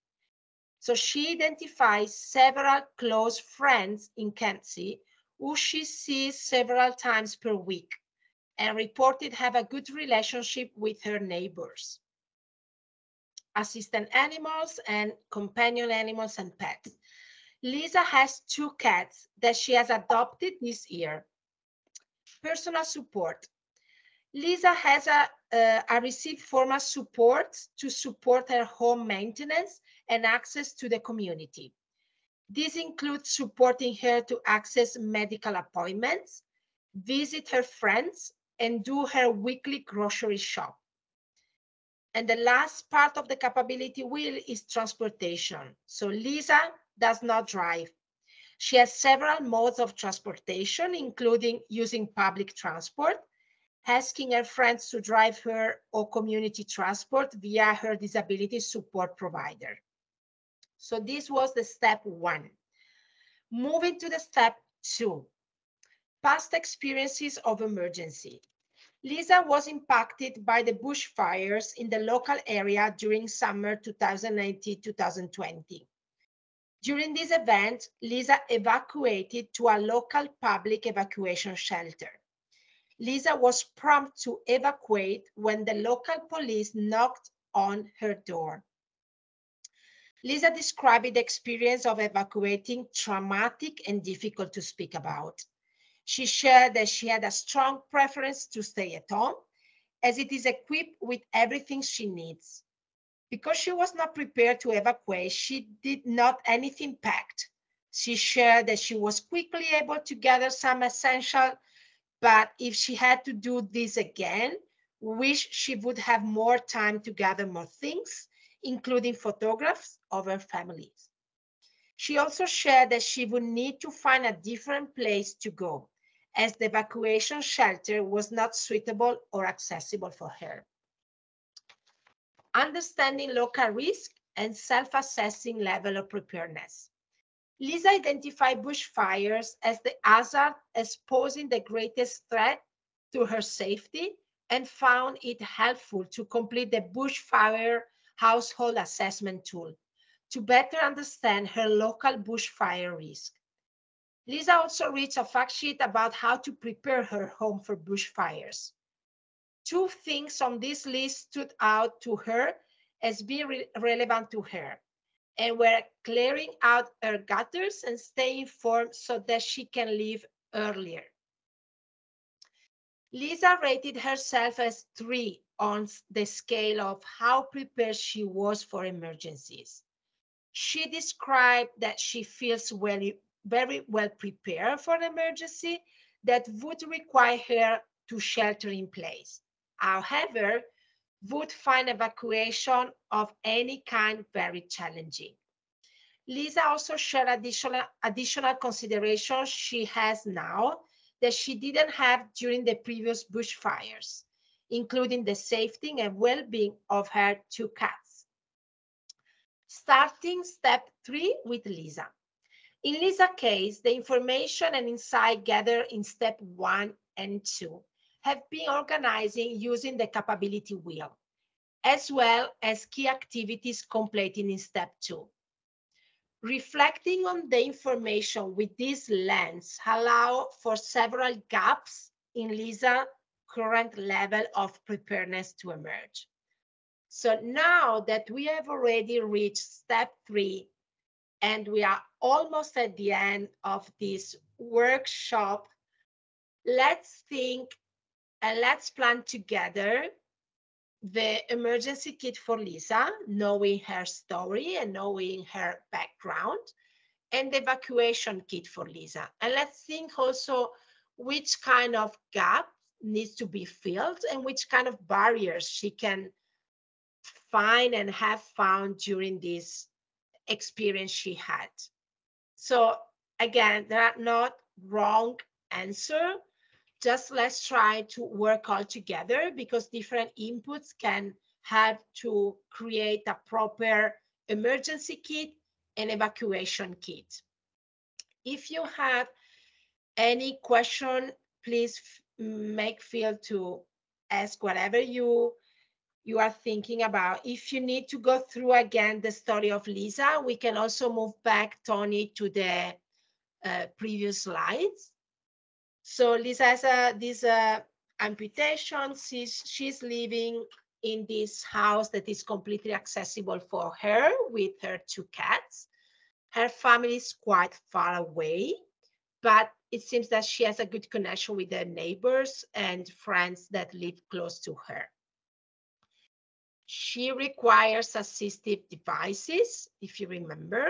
So she identifies several close friends in Kempsey who she sees several times per week and reported have a good relationship with her neighbors. Assistant animals and companion animals and pets. Lisa has 2 cats that she has adopted this year. Personal support. Lisa has received formal support to support her home maintenance and access to the community. This includes supporting her to access medical appointments, visit her friends, and do her weekly grocery shop. And the last part of the capability wheel is transportation. So Lisa does not drive. She has several modes of transportation, including using public transport asking her friends to drive her or community transport via her disability support provider. So this was the step 1. Moving to the step 2, past experiences of emergency. Lisa was impacted by the bushfires in the local area during summer 2019-2020. During this event, Lisa evacuated to a local public evacuation shelter. Lisa was prompt to evacuate when the local police knocked on her door. Lisa described the experience of evacuating traumatic and difficult to speak about. She shared that she had a strong preference to stay at home, as it is equipped with everything she needs. Because she was not prepared to evacuate, she did not anything packed. She shared that she was quickly able to gather some essential, but if she had to do this again, wish she would have more time to gather more things, including photographs of her families. She also shared that she would need to find a different place to go, as the evacuation shelter was not suitable or accessible for her. Understanding local risk and self-assessing level of preparedness. Lisa identified bushfires as the hazard as posing the greatest threat to her safety and found it helpful to complete the bushfire household assessment tool to better understand her local bushfire risk. Lisa also reached a fact sheet about how to prepare her home for bushfires. 2 things on this list stood out to her as being relevant to her, and were clearing out her gutters and staying informed so that she can leave earlier. Lisa rated herself as 3 on the scale of how prepared she was for emergencies. She described that she feels very well prepared for an emergency that would require her to shelter in place. However, would find evacuation of any kind very challenging. Lisa also shared additional considerations she has now that she didn't have during the previous bushfires, including the safety and well-being of her 2 cats. Starting step 3 with Lisa. In Lisa's case, the information and insight gathered in step 1 and 2 have been organizing using the capability wheel, as well as key activities completed in step 2. Reflecting on the information with this lens allow for several gaps in Lisa's current level of preparedness to emerge. So now that we have already reached step 3 and we are almost at the end of this workshop, let's think and let's plan together the emergency kit for Lisa, knowing her story and knowing her background, and the evacuation kit for Lisa. And let's think also which kind of gap needs to be filled and which kind of barriers she can find and have found during this experience she had. So again, there are not wrong answers. Just let's try to work all together, because different inputs can help to create a proper emergency kit and evacuation kit. If you have any question, please feel to ask whatever you are thinking about. If you need to go through again the story of Lisa, we can also move back, Tony, to the previous slides. So Lisa has this amputation. She's living in this house that is completely accessible for her with her 2 cats. Her family is quite far away, but it seems that she has a good connection with her neighbors and friends that live close to her. She requires assistive devices, if you remember,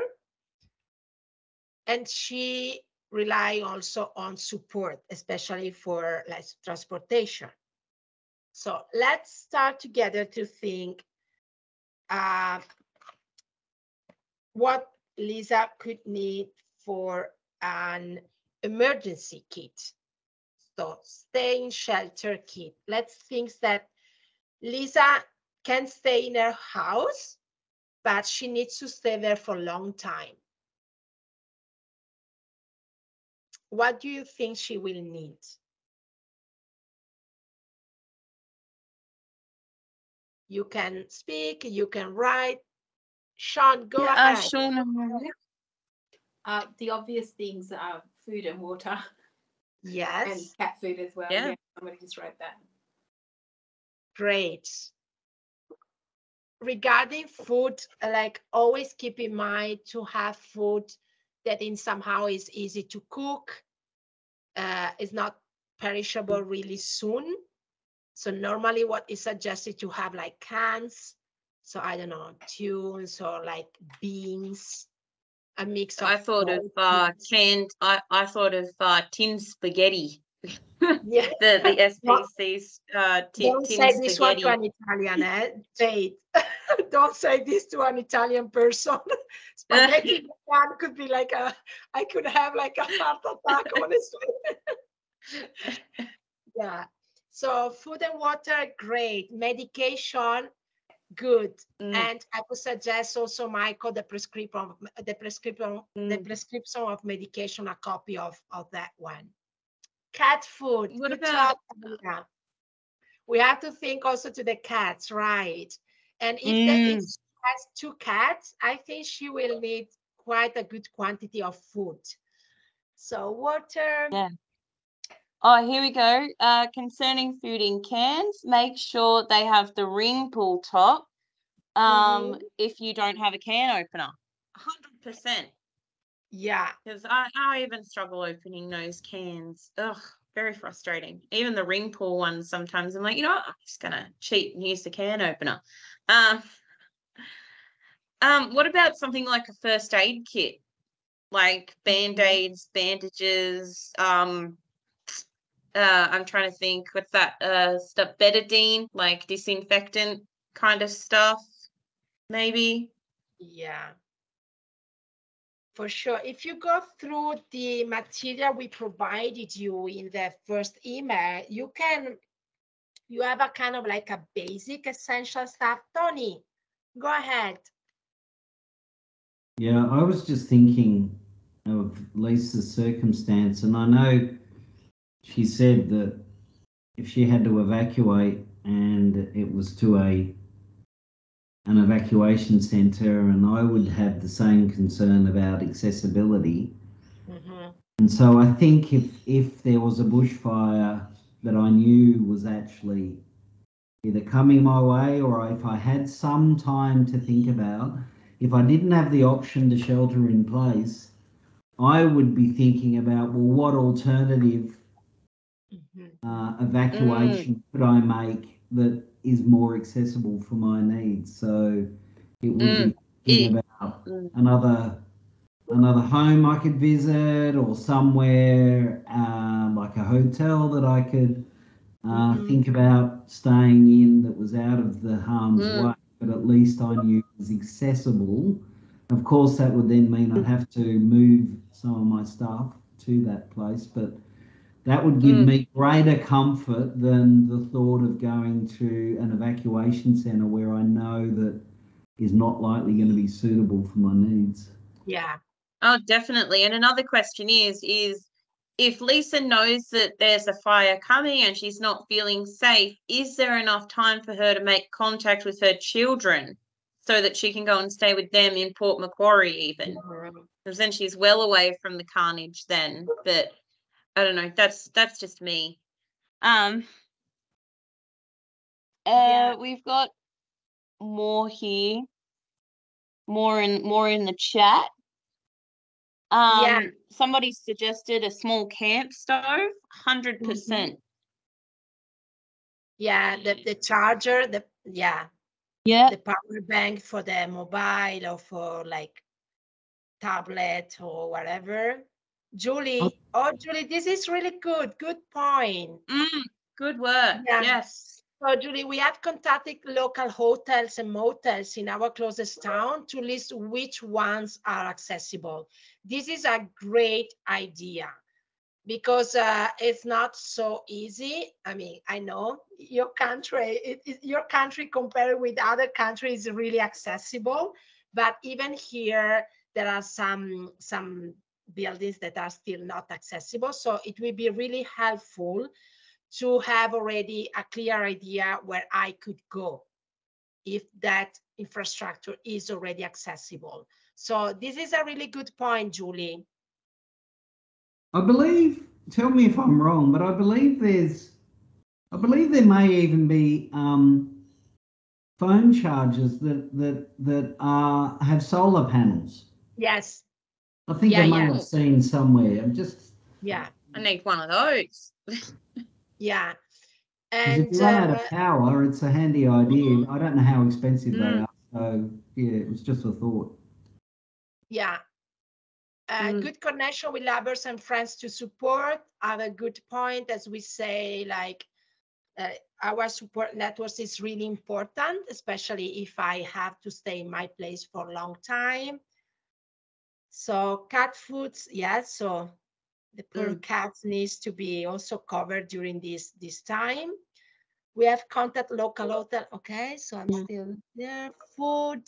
and she rely also on support, especially for transportation. So let's start together to think what Lisa could need for an emergency kit. So stay in shelter kit. Let's think that Lisa can stay in her house, but she needs to stay there for a long time. What do you think she will need? You can speak, you can write. Sean, go ahead. Sean, the obvious things are food and water. Yes. And cat food as well. Yeah. Somebody just wrote that. Great. Regarding food, like always keep in mind to have food that in somehow is easy to cook, is not perishable really soon. So normally what is suggested to have like cans. So I don't know, tunes or like beans, a mix of. I thought of canned. I thought of tin spaghetti. Yeah. the SPC's Don't tin say this one spaghetti. to an Italian, eh? Jade. Don't say this to an Italian person. Spaghetti in a can could be like I could have like a heart attack, honestly. Yeah. So food and water, great. Medication, good. And I would suggest also, Michael, the prescription of medication, a copy of that one. Cat food. What Good about? job, we have to think also to the cats, right? And if she has 2 cats, I think she will need quite a good quantity of food. So water. Yeah. Oh, here we go. Concerning food in cans, make sure they have the ring pull top. If you don't have a can opener, 100%. Yeah. Because I even struggle opening those cans. Ugh, very frustrating. Even the ring pull ones, sometimes I'm like, you know what? I'm just gonna cheat and use the can opener. What about something like a first aid kit, like band-aids, bandages? I'm trying to think. What's that? Stuff, betadine, like disinfectant kind of stuff, maybe. Yeah. For sure. If you go through the material we provided you in the first email, you have a kind of like a basic essential stuff. Tony, go ahead. Yeah, I was just thinking of Lisa's circumstance, and I know she said that if she had to evacuate and it was to an evacuation centre, and I would have the same concern about accessibility. And so I think if there was a bushfire that I knew was actually either coming my way, or if I had some time to think about, if I didn't have the option to shelter in place, I would be thinking about, well, what alternative evacuation could I make that is more accessible for my needs? So it would be thinking about another home I could visit, or somewhere like a hotel that I could think about staying in that was out of the harm's way, but at least I knew it was accessible. Of course, that would then mean I'd have to move some of my stuff to that place, but that would give me greater comfort than the thought of going to an evacuation centre where I know that is not likely going to be suitable for my needs. Yeah. Oh, definitely. And another question is if Lisa knows that there's a fire coming and she's not feeling safe, is there enough time for her to make contact with her children so that she can go and stay with them in Port Macquarie even? Because then she's well away from the carnage then. But I don't know, that's just me. We've got more here, more in the chat. Somebody suggested a small camp stove, 100%. Yeah, the charger, the power bank for the mobile or for like tablet or whatever. Julie, Julie, this is really good. Good point. Good work. Yeah. Yes. So, Julie, we have contacted local hotels and motels in our closest town to list which ones are accessible. This is a great idea. because it's not so easy. I mean, I know your country, your country compared with other countries is really accessible, but even here there are some buildings that are still not accessible. So it will be really helpful to have already a clear idea where I could go if that infrastructure is already accessible. So this is a really good point, Julie. I believe, tell me if I'm wrong, but I believe there may even be phone chargers that have solar panels. Yes. I think I might have seen somewhere. I need one of those. Yeah. And if you run out of power, it's a handy idea. I don't know how expensive they are. So yeah, it was just a thought. Yeah. Good connection with neighbors and friends to support. Have a good point, as we say, like our support networks is really important, especially if I have to stay in my place for a long time. So cat foods, yes. So the poor cats needs to be also covered during this time. We have contact local hotel. Okay, so I'm still there. Food.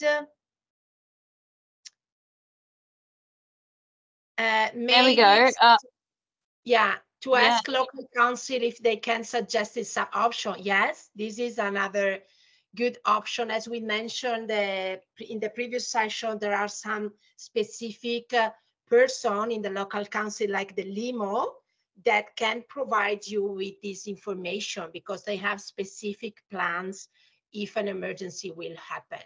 There we go. Yeah, to ask local council if they can suggest some option. Yes, this is another good option. As we mentioned in the previous session, there are some specific person in the local council, like the limo, that can provide you with this information because they have specific plans if an emergency will happen.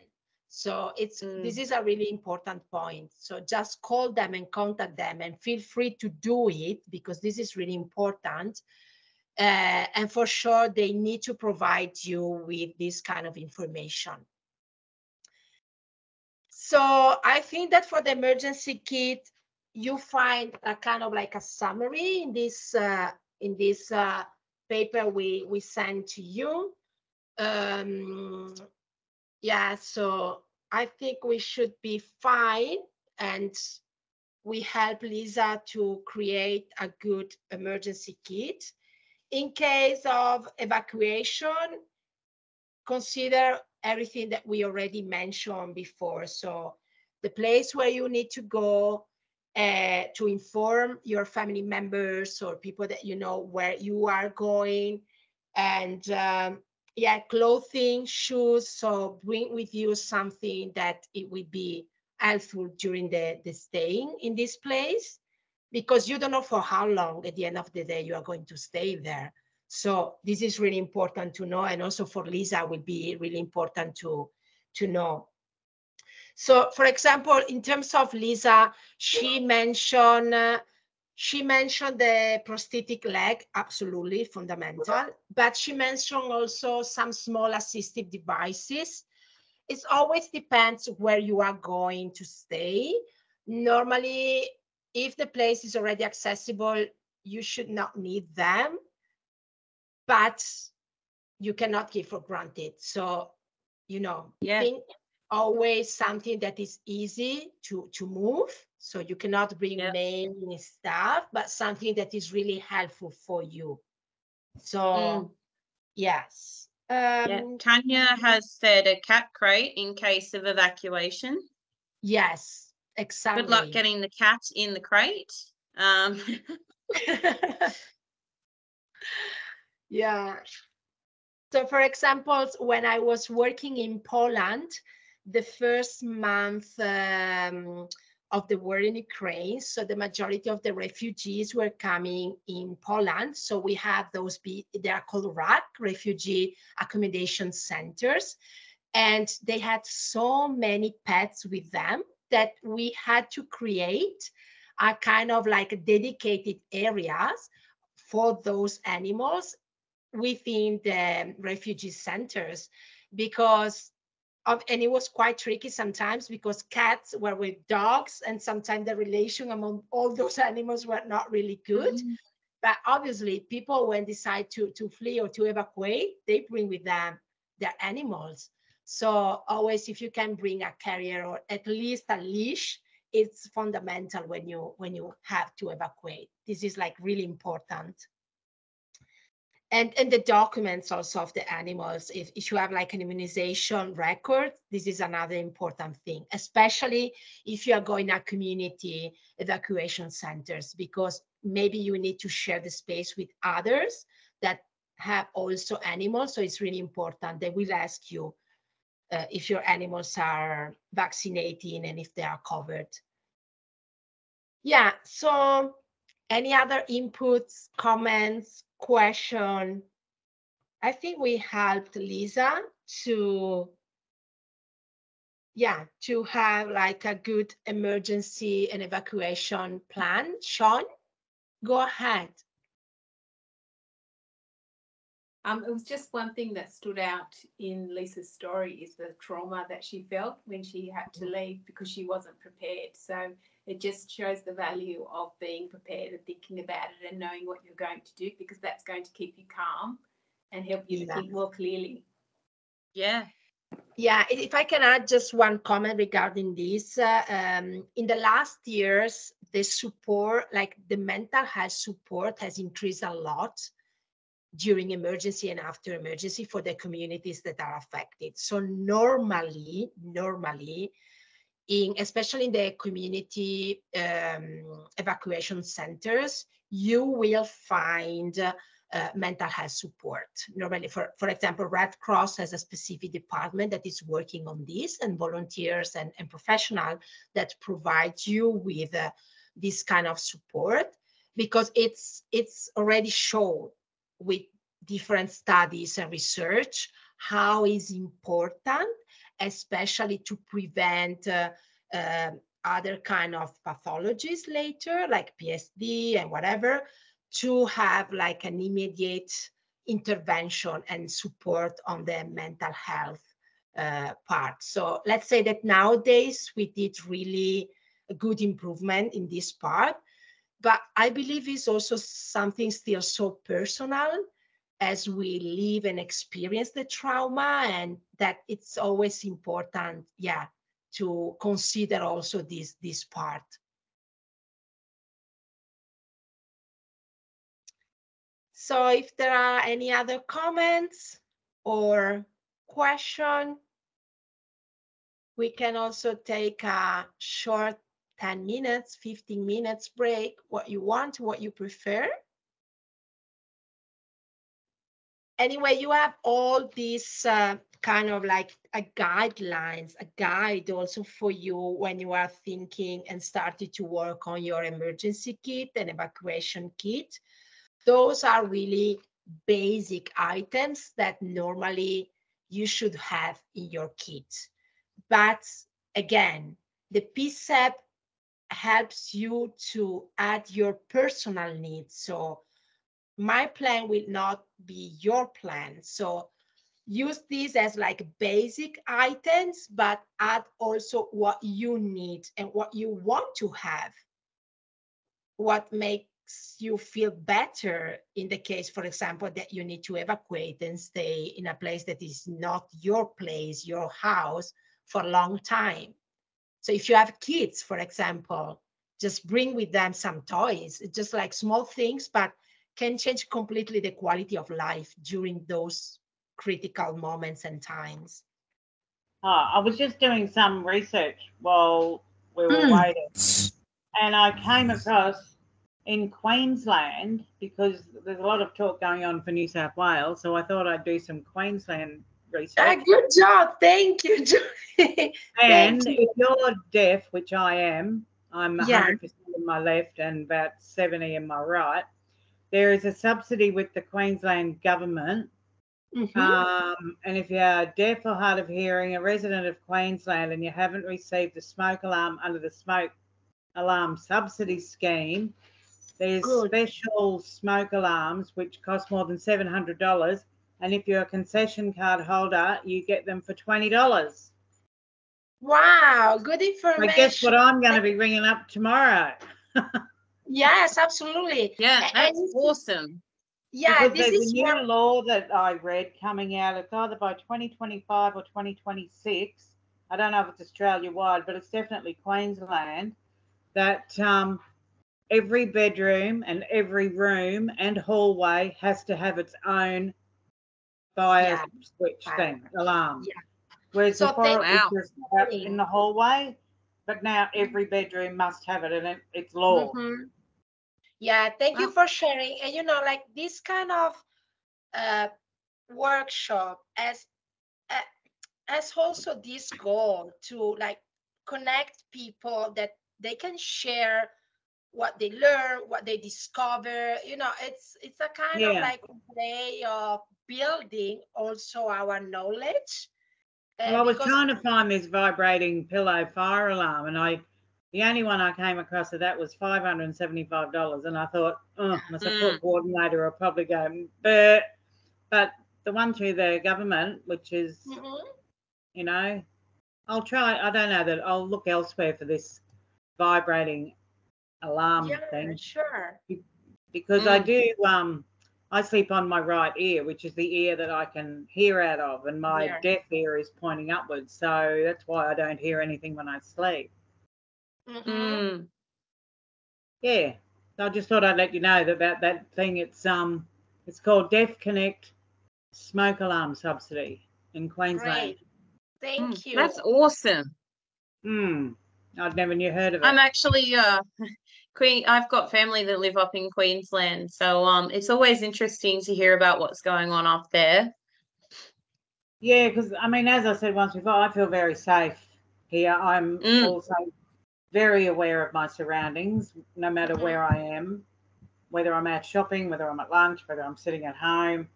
So this is a really important point. So just call them and contact them and feel free to do it because this is really important. And for sure, they need to provide you with this kind of information. So I think that for the emergency kit, you find a kind of like a summary in this paper we sent to you. Yeah, so I think we should be fine, and we help Lisa to create a good emergency kit. In case of evacuation, consider everything that we already mentioned before. So the place where you need to go to inform your family members or people that you know where you are going, and yeah, clothing, shoes. So bring with you something that it will be helpful during the staying in this place, because you don't know for how long at the end of the day you are going to stay there. So this is really important to know, and also for Lisa will be really important to know. So for example, in terms of Lisa, she mentioned the prosthetic leg, absolutely fundamental, but she mentioned also some small assistive devices. It always depends where you are going to stay. Normally, if the place is already accessible, you should not need them, but you cannot give for granted. So, you know, think always something that is easy to move. So you cannot bring main stuff, but something that is really helpful for you. So yes. Tanya has said a cat crate in case of evacuation. Yes, exactly. Good luck getting the cat in the crate. Yeah. So for example, when I was working in Poland, the first month of the war in Ukraine, so the majority of the refugees were coming in Poland. So we have those, they are called RAC, Refugee Accommodation Centers. And they had so many pets with them that we had to create a kind of like dedicated areas for those animals within the refugee centers, because and it was quite tricky sometimes because cats were with dogs, and sometimes the relation among all those animals were not really good. But obviously people, when decide to flee or to evacuate, they bring with them their animals. So always, if you can bring a carrier or at least a leash, it's fundamental when you have to evacuate. This is like really important. And the documents also of the animals, if you have like an immunization record, this is another important thing, especially if you are going to community evacuation centers, because maybe you need to share the space with others that have also animals. So it's really important. They will ask you if your animals are vaccinating and if they are covered. Yeah, so any other inputs, comments, question? I think we helped Lisa to have like a good emergency and evacuation plan. Sean, go ahead. It was just one thing that stood out in Lisa's story is the trauma that she felt when she had to leave because she wasn't prepared. So it just shows the value of being prepared and thinking about it and knowing what you're going to do, because that's going to keep you calm and help you to think more clearly. Yeah. Yeah, if I can add just one comment regarding this, in the last years, the support, like the mental health support, has increased a lot during emergency and after emergency for the communities that are affected. So normally, especially in the community evacuation centers, you will find mental health support. Normally, for example, Red Cross has a specific department that is working on this, and volunteers and professionals that provide you with this kind of support, because it's already shown with different studies and research how is important, especially to prevent other kind of pathologies later, like PSD and whatever, to have like an immediate intervention and support on the mental health part. So let's say that nowadays we did really a good improvement in this part, but I believe it's also something still so personal as we live and experience the trauma, and that it's always important, to consider also this part. So if there are any other comments or question, we can also take a short 10 minutes, 15 minutes break, what you want, what you prefer. Anyway, you have all these kind of like guidelines, a guide also for you when you are thinking and started to work on your emergency kit and evacuation kit. Those are really basic items that normally you should have in your kit. But again, the P-CEP helps you to add your personal needs. So my plan will not be your plan. So use these as like basic items, but add also what you need and what you want to have. What makes you feel better in the case, for example, that you need to evacuate and stay in a place that is not your place, your house, for a long time. So if you have kids, for example, just bring with them some toys, just like small things, but can change completely the quality of life during those critical moments and times. I was just doing some research while we were waiting, and I came across in Queensland, because there's a lot of talk going on for New South Wales, so I thought I'd do some Queensland research. Good job, thank you, Julie. And if you're deaf, which I am, I'm 100% in my left and about 70 in my right, there is a subsidy with the Queensland government. And if you're deaf or hard of hearing, a resident of Queensland, and you haven't received a smoke alarm under the smoke alarm subsidy scheme, there's special smoke alarms which cost more than $700. And if you're a concession card holder, you get them for $20. Wow, good information. I guess what I'm going to be ringing up tomorrow. Yes, absolutely. Yeah, that's awesome. Yeah, because there's a new law that I read coming out. It's either by 2025 or 2026 I don't know if it's Australia-wide, but it's definitely Queensland, that every bedroom and every room and hallway has to have its own fire switch thing, alarm. Yeah. Whereas So before it Wow. was just out in the hallway, but now every bedroom must have it, and it's law. Yeah, thank you for sharing. And you know, like this kind of workshop as also this goal to like connect people that they can share what they learn, what they discover. You know, it's a kind of like way of building also our knowledge. Well, I was trying to find this vibrating pillow fire alarm, and the only one I came across of that was $575, and I thought, oh, my support coordinator will probably go, but the one through the government, which is, you know, I'll try. I don't know that I'll look elsewhere for this vibrating alarm thing. Sure. Because I sleep on my right ear, which is the ear that I can hear out of, and my deaf ear is pointing upwards. So that's why I don't hear anything when I sleep. Yeah. So I just thought I'd let you know about that thing. It's called Deaf Connect Smoke Alarm Subsidy in Queensland. Great. Thank you. That's awesome. I'd never heard of it. I'm actually I've got family that live up in Queensland, so it's always interesting to hear about what's going on up there. Yeah, because I mean, as I said once before, I feel very safe here. I'm also very aware of my surroundings, no matter where I am, whether I'm out shopping, whether I'm at lunch, whether I'm sitting at home.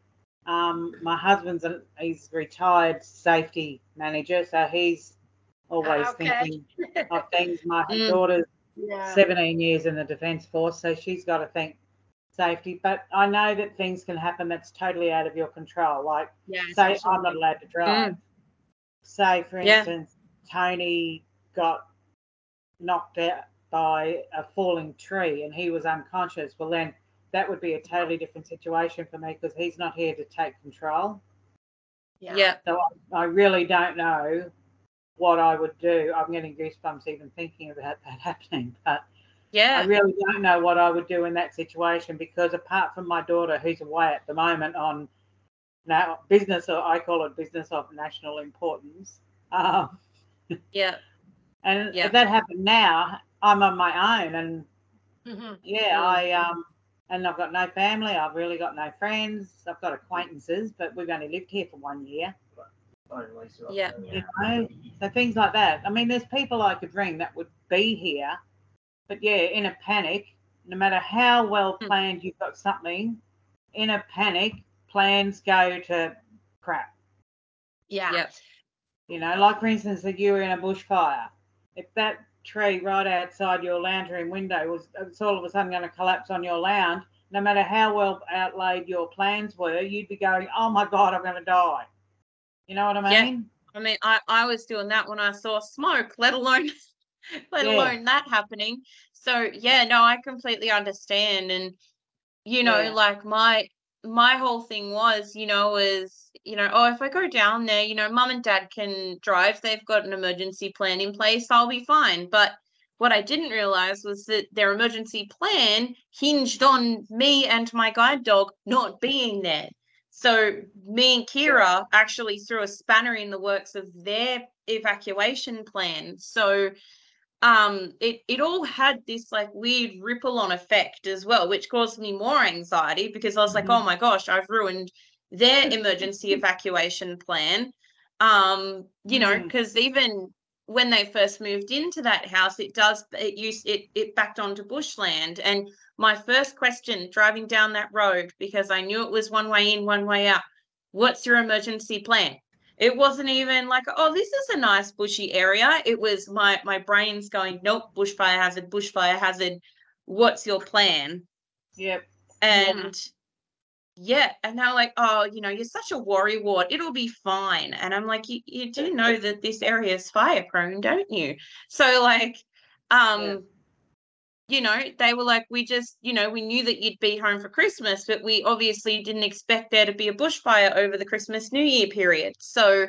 My husband's he's retired safety manager, so he's always thinking of things. My daughter's 17 years in the Defence Force, so she's got to think safety. But I know that things can happen that's totally out of your control. Like, say I'm not allowed to drive. Say, for instance, Tony got knocked out by a falling tree and he was unconscious. Well, then that would be a totally different situation for me because he's not here to take control. So I really don't know what I would do. I'm getting goosebumps even thinking about that happening, but I really don't know what I would do in that situation because apart from my daughter who's away at the moment on now business, or I call it business of national importance. And if that happened now, I'm on my own, and and I've got no family. I've really got no friends. I've got acquaintances, but we've only lived here for 1 year. You know, so things like that. I mean, there's people I could ring that would be here, but in a panic, no matter how well planned you've got something, in a panic, plans go to crap. You know, like for instance, if you were in a bushfire, if that tree right outside your lounge room window was all of a sudden going to collapse on your lounge, no matter how well outlaid your plans were, you'd be going, oh my God, I'm going to die. You know what I mean? I mean, I was doing that when I saw smoke, let alone that happening. So no, I completely understand. And you know, like my whole thing was, if I go down there, mum and dad can drive, they've got an emergency plan in place, I'll be fine. But what I didn't realize was that their emergency plan hinged on me and my guide dog not being there. So me and Kira actually threw a spanner in the works of their evacuation plan. So it all had this like weird ripple on effect as well, which caused me more anxiety because I was like, oh my gosh, I've ruined their emergency evacuation plan. Because even when they first moved into that house, it backed onto bushland. And my first question driving down that road, because I knew it was one way in, one way out, what's your emergency plan? It wasn't even like, oh, this is a nice bushy area. It was my brain's going, nope, bushfire hazard. What's your plan? And and they're like, oh, you're such a worrywart. It'll be fine. And I'm like, you do know that this area is fire prone, don't you? So like, they were like, we just, we knew that you'd be home for Christmas, but we obviously didn't expect there to be a bushfire over the Christmas New Year period. So,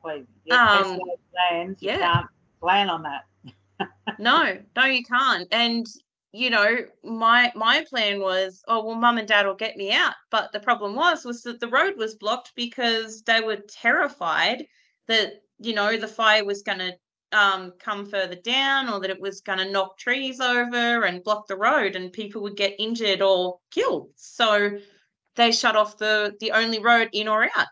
Exactly. Best laid plans. You can't plan on that. No, you can't. And you know, my plan was, oh well, mum and dad will get me out. But the problem was that the road was blocked because they were terrified that, you know, the fire was going to come further down, or that it was going to knock trees over and block the road and people would get injured or killed. So they shut off the only road in or out.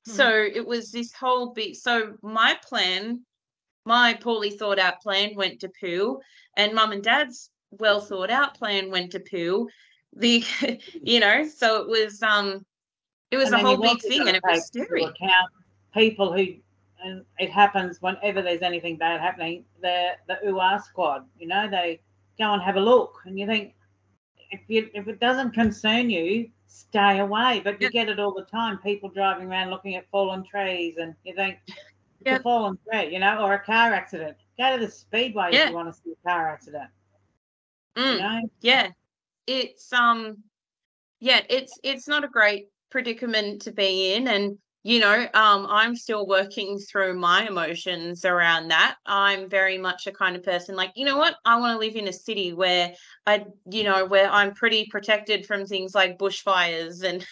So it was this whole big, so my poorly thought out plan went to poo, and mum and dad's well thought out plan went to poo. You know, so it was a whole big thing, and it was scary. People who, and it happens whenever there's anything bad happening, the UR squad, you know, they go and have a look, and you think, if it doesn't concern you, stay away. But you get it all the time, people driving around looking at fallen trees, and you think, it's a fallen tree, you know, or a car accident. Go to the speedway if you want to see a car accident. You know? Yeah. It's it's not a great predicament to be in, and you know, I'm still working through my emotions around that. I'm very much a kind of person like, you know what, I want to live in a city where where I'm pretty protected from things like bushfires, and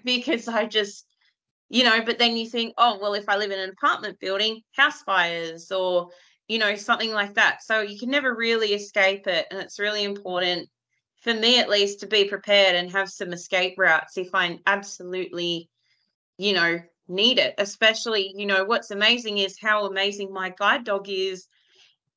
because I just, you know, but then you think, oh, well, if I live in an apartment building, house fires, or, you know, something like that. So you can never really escape it. And it's really important, for me at least, to be prepared and have some escape routes if I absolutely, you know, need it. Especially, you know, what's amazing is how amazing my guide dog is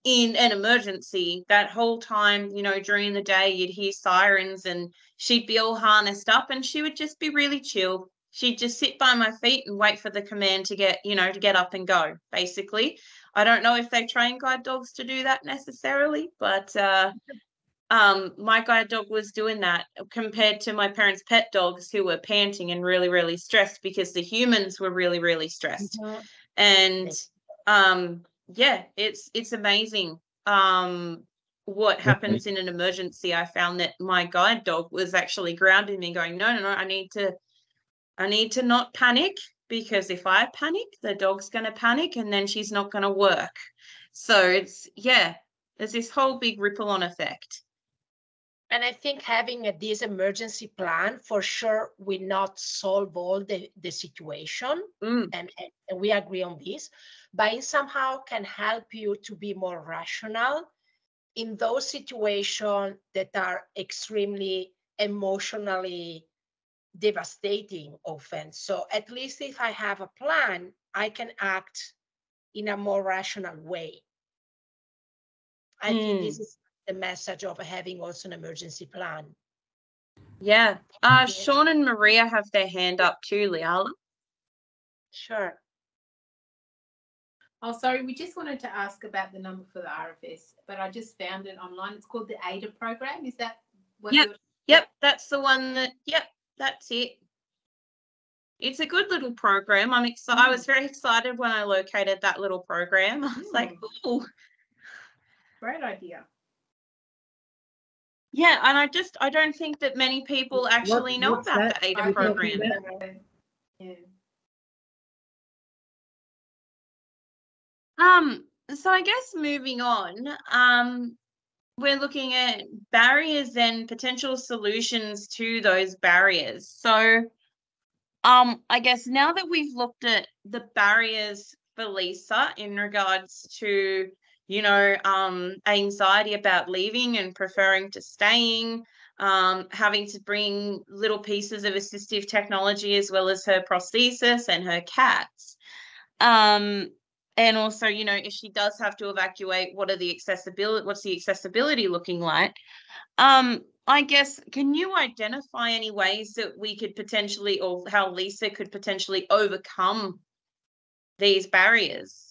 in an emergency. That whole time, you know, during the day, you'd hear sirens and she'd be all harnessed up and she would just be really chill. She'd just sit by my feet and wait for the command to get, you know, to get up and go, basically. I don't know if they train guide dogs to do that necessarily, but my guide dog was doing that, compared to my parents' pet dogs, who were panting and really, really stressed because the humans were really, really stressed. And it's amazing what happens in an emergency. I found that my guide dog was actually grounding me, going, no, I need to not panic, because if I panic, the dog's going to panic and then she's not going to work. So there's this whole big ripple on effect. And I think having this emergency plan for sure will not solve all the situation, and we agree on this, but it somehow can help you to be more rational in those situations that are extremely emotionally devastating often. So at least if I have a plan, I can act in a more rational way. I think this is the message of having also an emergency plan. Yeah. Sean and Maria have their hand up too, Liala. Sure. Oh, sorry, we just wanted to ask about the number for the RFS, but I just found it online. It's called the ADA program. Is that what Yep, that's the one that's it. It's a good little program. I'm excited. I was very excited when I located that little program. I was like, ooh. Great idea. Yeah, and I don't think that many people actually know about the ADA program. Yeah. So I guess moving on, we're looking at barriers and potential solutions to those barriers. So I guess now that we've looked at the barriers for Lisa in regards to, you know, anxiety about leaving and preferring to staying, having to bring little pieces of assistive technology as well as her prosthesis and her cats. And also, you know, if she does have to evacuate, what's the accessibility looking like? I guess, can you identify any ways that we could potentially, or how Lisa could potentially overcome these barriers?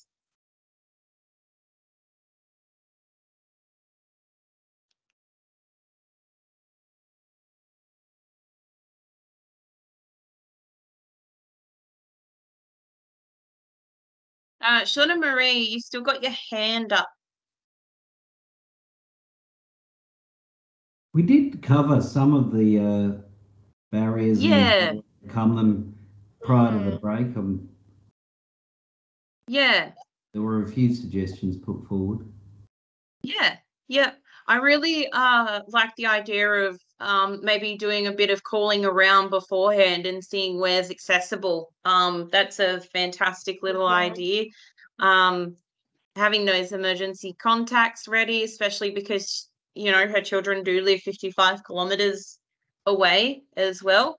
Shauna Marie, you still got your hand up. We did cover some of the barriers and overcome them prior to the break. Yeah. There were a few suggestions put forward. Yeah. I really like the idea of maybe doing a bit of calling around beforehand and seeing where's accessible. That's a fantastic little idea. Having those emergency contacts ready, especially because, you know, her children do live 55 kilometers away as well.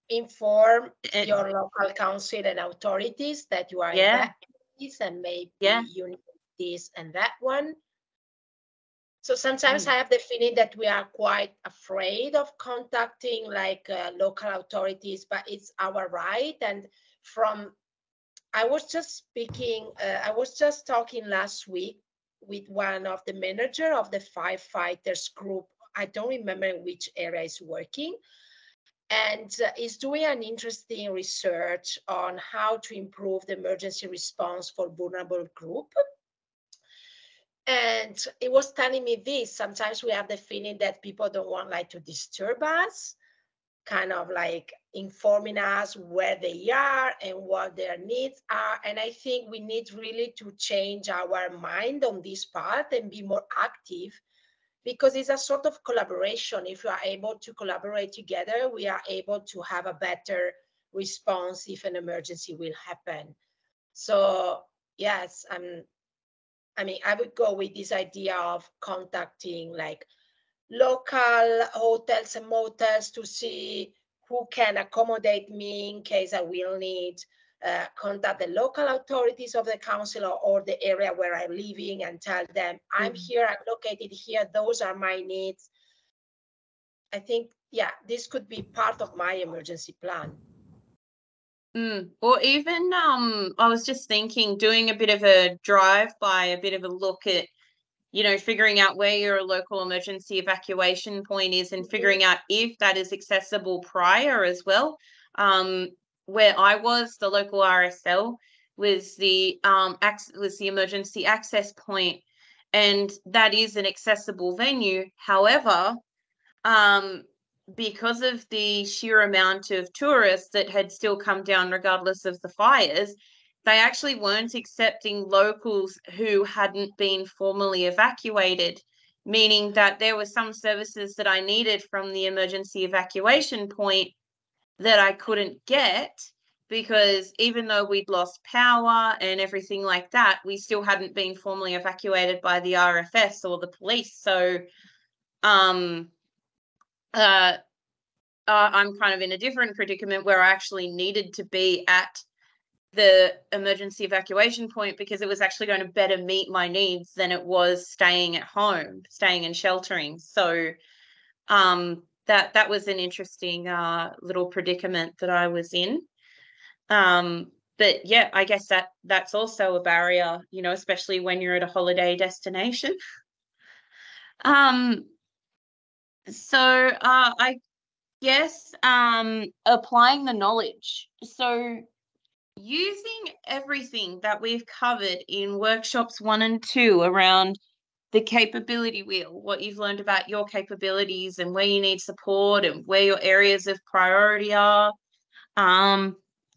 Inform your local council and authorities that you are in that case, and maybe you need this and that one. So sometimes I have the feeling that we are quite afraid of contacting like local authorities, but it's our right. And I was just talking last week with one of the manager of the firefighters group. I don't remember in which area is working, and is doing an interesting research on how to improve the emergency response for vulnerable group. And it was telling me this: sometimes we have the feeling that people don't want like to disturb us, kind of like informing us where they are and what their needs are. And I think we need really to change our mind on this part and be more active, because it's a sort of collaboration. If we are able to collaborate together, we are able to have a better response if an emergency will happen. So yes, I mean, I would go with this idea of contacting like local hotels and motels to see who can accommodate me in case I will need, contact the local authorities of the council or the area where I'm living and tell them, I'm here, I'm located here, those are my needs. I think, yeah, this could be part of my emergency plan. Or even, I was just thinking, doing a bit of a drive-by, a bit of a look at, you know, figuring out where your local emergency evacuation point is and figuring out if that is accessible prior as well. Where I was, the local RSL was the emergency access point, and that is an accessible venue. However, because of the sheer amount of tourists that had still come down regardless of the fires, they actually weren't accepting locals who hadn't been formally evacuated, meaning that there were some services that I needed from the emergency evacuation point that I couldn't get, because even though we'd lost power and everything like that, we still hadn't been formally evacuated by the RFS or the police. So I'm kind of in a different predicament where I actually needed to be at the emergency evacuation point because it was actually going to better meet my needs than it was staying at home, staying and sheltering. So that was an interesting little predicament that I was in. But yeah, I guess that's also a barrier, you know, especially when you're at a holiday destination. So I guess applying the knowledge. So using everything that we've covered in workshops 1 and 2 around the capability wheel, what you've learned about your capabilities and where you need support and where your areas of priority are, and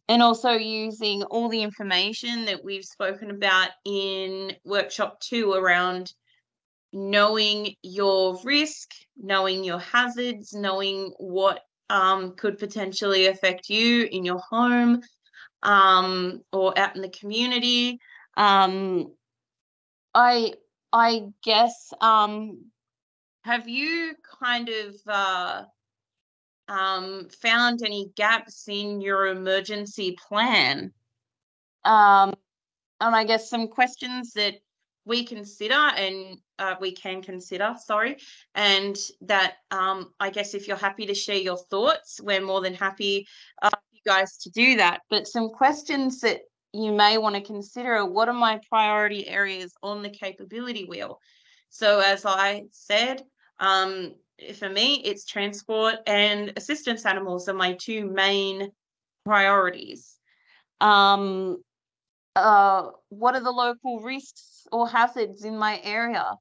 also using all the information that we've spoken about in workshop 2 around knowing your risk, knowing your hazards, knowing what could potentially affect you in your home or out in the community. I guess, have you kind of found any gaps in your emergency plan? And I guess some questions that we consider and we can consider, and that I guess if you're happy to share your thoughts, we're more than happy for you guys to do that. But some questions that you may want to consider are, what are my priority areas on the capability wheel? So as I said, for me, it's transport and assistance animals are my 2 main priorities. What are the local risks or hazards in my area?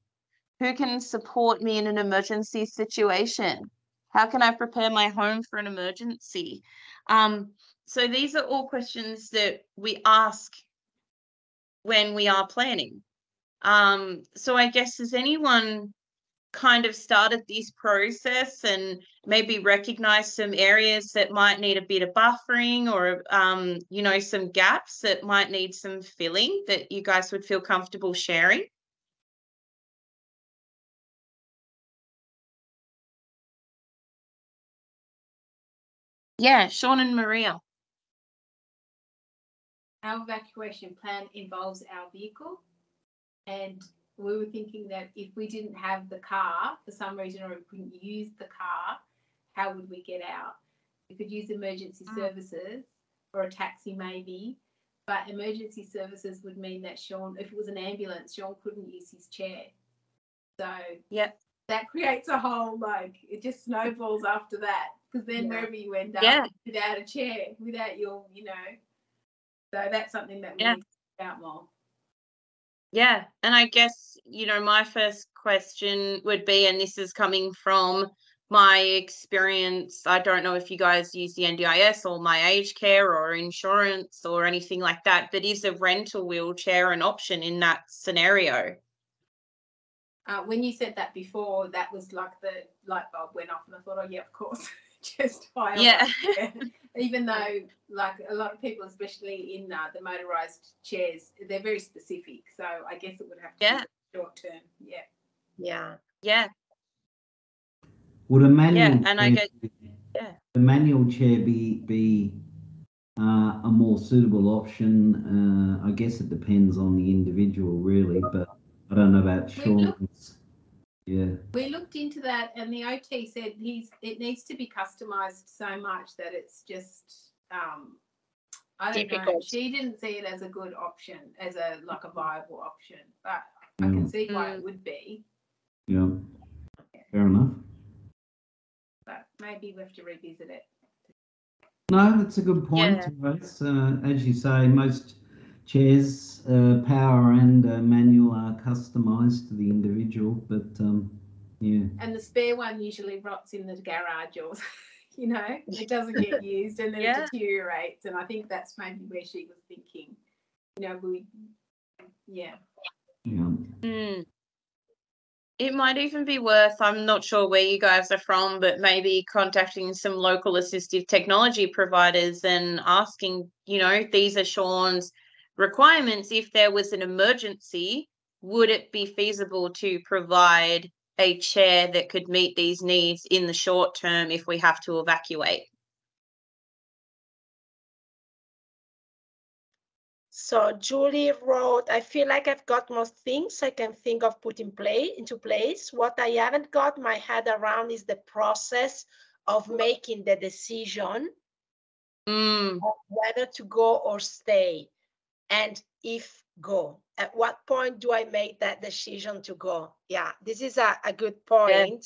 Who can support me in an emergency situation? How can I prepare my home for an emergency? So these are all questions that we ask when we are planning. So I guess, has anyone kind of started this process and maybe recognize some areas that might need a bit of buffering, or you know, some gaps that might need some filling that you guys would feel comfortable sharing? Yeah, Sean and Maria. Our evacuation plan involves our vehicle, and we were thinking that if we didn't have the car for some reason, or we couldn't use the car, how would we get out? We could use emergency services or a taxi maybe, but emergency services would mean that Sean, if it was an ambulance, Sean couldn't use his chair. So yeah, that creates a whole, like, it just snowballs after that, because then wherever you end up, without a chair, without your, you know, so that's something that we need to think about more. Yeah, and I guess, you know, my first question would be, and this is coming from my experience, I don't know if you guys use the NDIS or my aged care or insurance or anything like that, but is a rental wheelchair an option in that scenario? When you said that before, that was like the light bulb went off, and I thought, oh yeah, of course, just fire. Yeah. Even though, like, a lot of people, especially in the motorised chairs, they're very specific. So I guess it would have to be short term. Yeah. Would a manual and chair, I guess, the manual chair be a more suitable option? I guess it depends on the individual, really, but I don't know about Sean's. We looked into that, and the OT said it needs to be customised so much that it's just I don't know. She didn't see it as a good option, as a viable option, but I can see why it would be. Yeah, fair enough. But maybe we have to revisit it. No, that's a good point. As you say, most chairs, power and manual, are customised to the individual, but And the spare one usually rots in the garage, or you know, it doesn't get used, and then it deteriorates. And I think that's maybe where she was thinking. You know, It might even be worth, I'm not sure where you guys are from, but maybe contacting some local assistive technology providers and asking, you know, these are Sean's requirements. If there was an emergency, would it be feasible to provide a chair that could meet these needs in the short term if we have to evacuate? So Julie wrote, I feel like I've got most things I can think of putting into place. What I haven't got my head around is the process of making the decision of whether to go or stay, and if go. At what point do I make that decision to go? Yeah, this is a good point.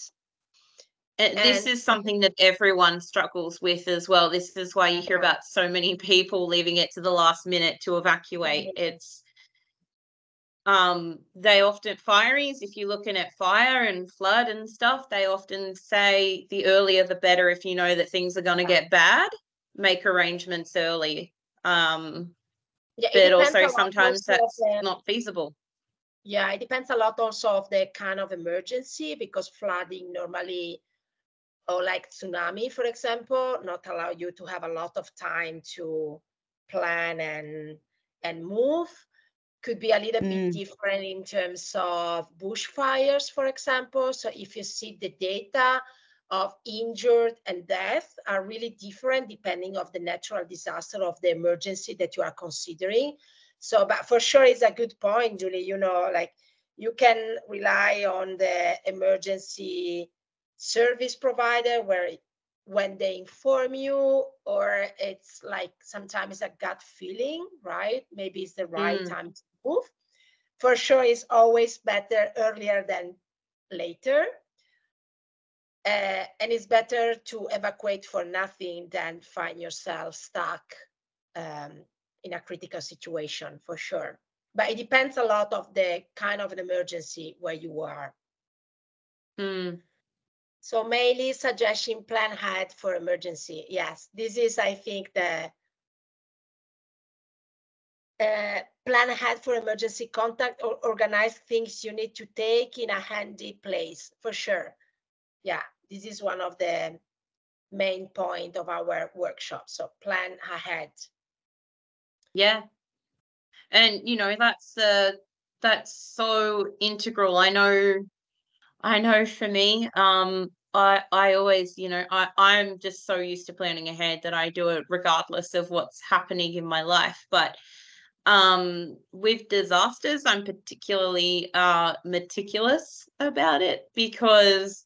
And this is something that everyone struggles with as well. This is why you hear about so many people leaving it to the last minute to evacuate. It's they often, fireys, if you're looking at fire and flood and stuff, they often say the earlier the better. If you know that things are going to get bad, make arrangements early. But also sometimes that's not feasible. Yeah, it depends a lot also of the kind of emergency, because flooding normally, or like tsunami, for example, not allow you to have a lot of time to plan and move. Could be a little bit different in terms of bushfires, for example. So if you see the data of injured and death are really different depending on the natural disaster of the emergency that you are considering. So, but for sure, it's a good point, Julie. You know, like, you can rely on the emergency service provider when they inform you, or it's like sometimes a gut feeling, right? Maybe it's the right time to move. For sure, it's always better earlier than later. And it's better to evacuate for nothing than find yourself stuck in a critical situation, for sure. But it depends a lot of the kind of an emergency where you are. So mainly suggestion plan ahead for emergency. Yes, this is, I think, plan ahead for emergency contact or organize things you need to take in a handy place, for sure. Yeah, this is one of the main point of our workshop. So plan ahead. Yeah. And, you know, that's so integral. I know for me, I always, you know, I'm just so used to planning ahead that I do it regardless of what's happening in my life. But with disasters, I'm particularly meticulous about it because,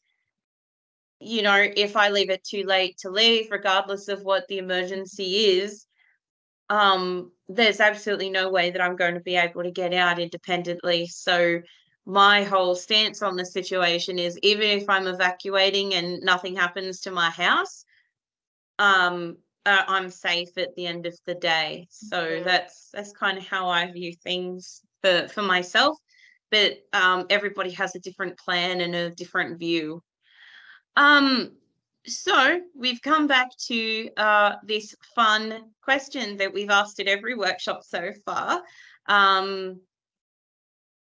you know, if I leave it too late to leave, regardless of what the emergency is, there's absolutely no way that I'm going to be able to get out independently. So my whole stance on the situation is, even if I'm evacuating and nothing happens to my house, I'm safe at the end of the day. So that's kind of how I view things for myself. But everybody has a different plan and a different view. So we've come back to this fun question that we've asked at every workshop so far.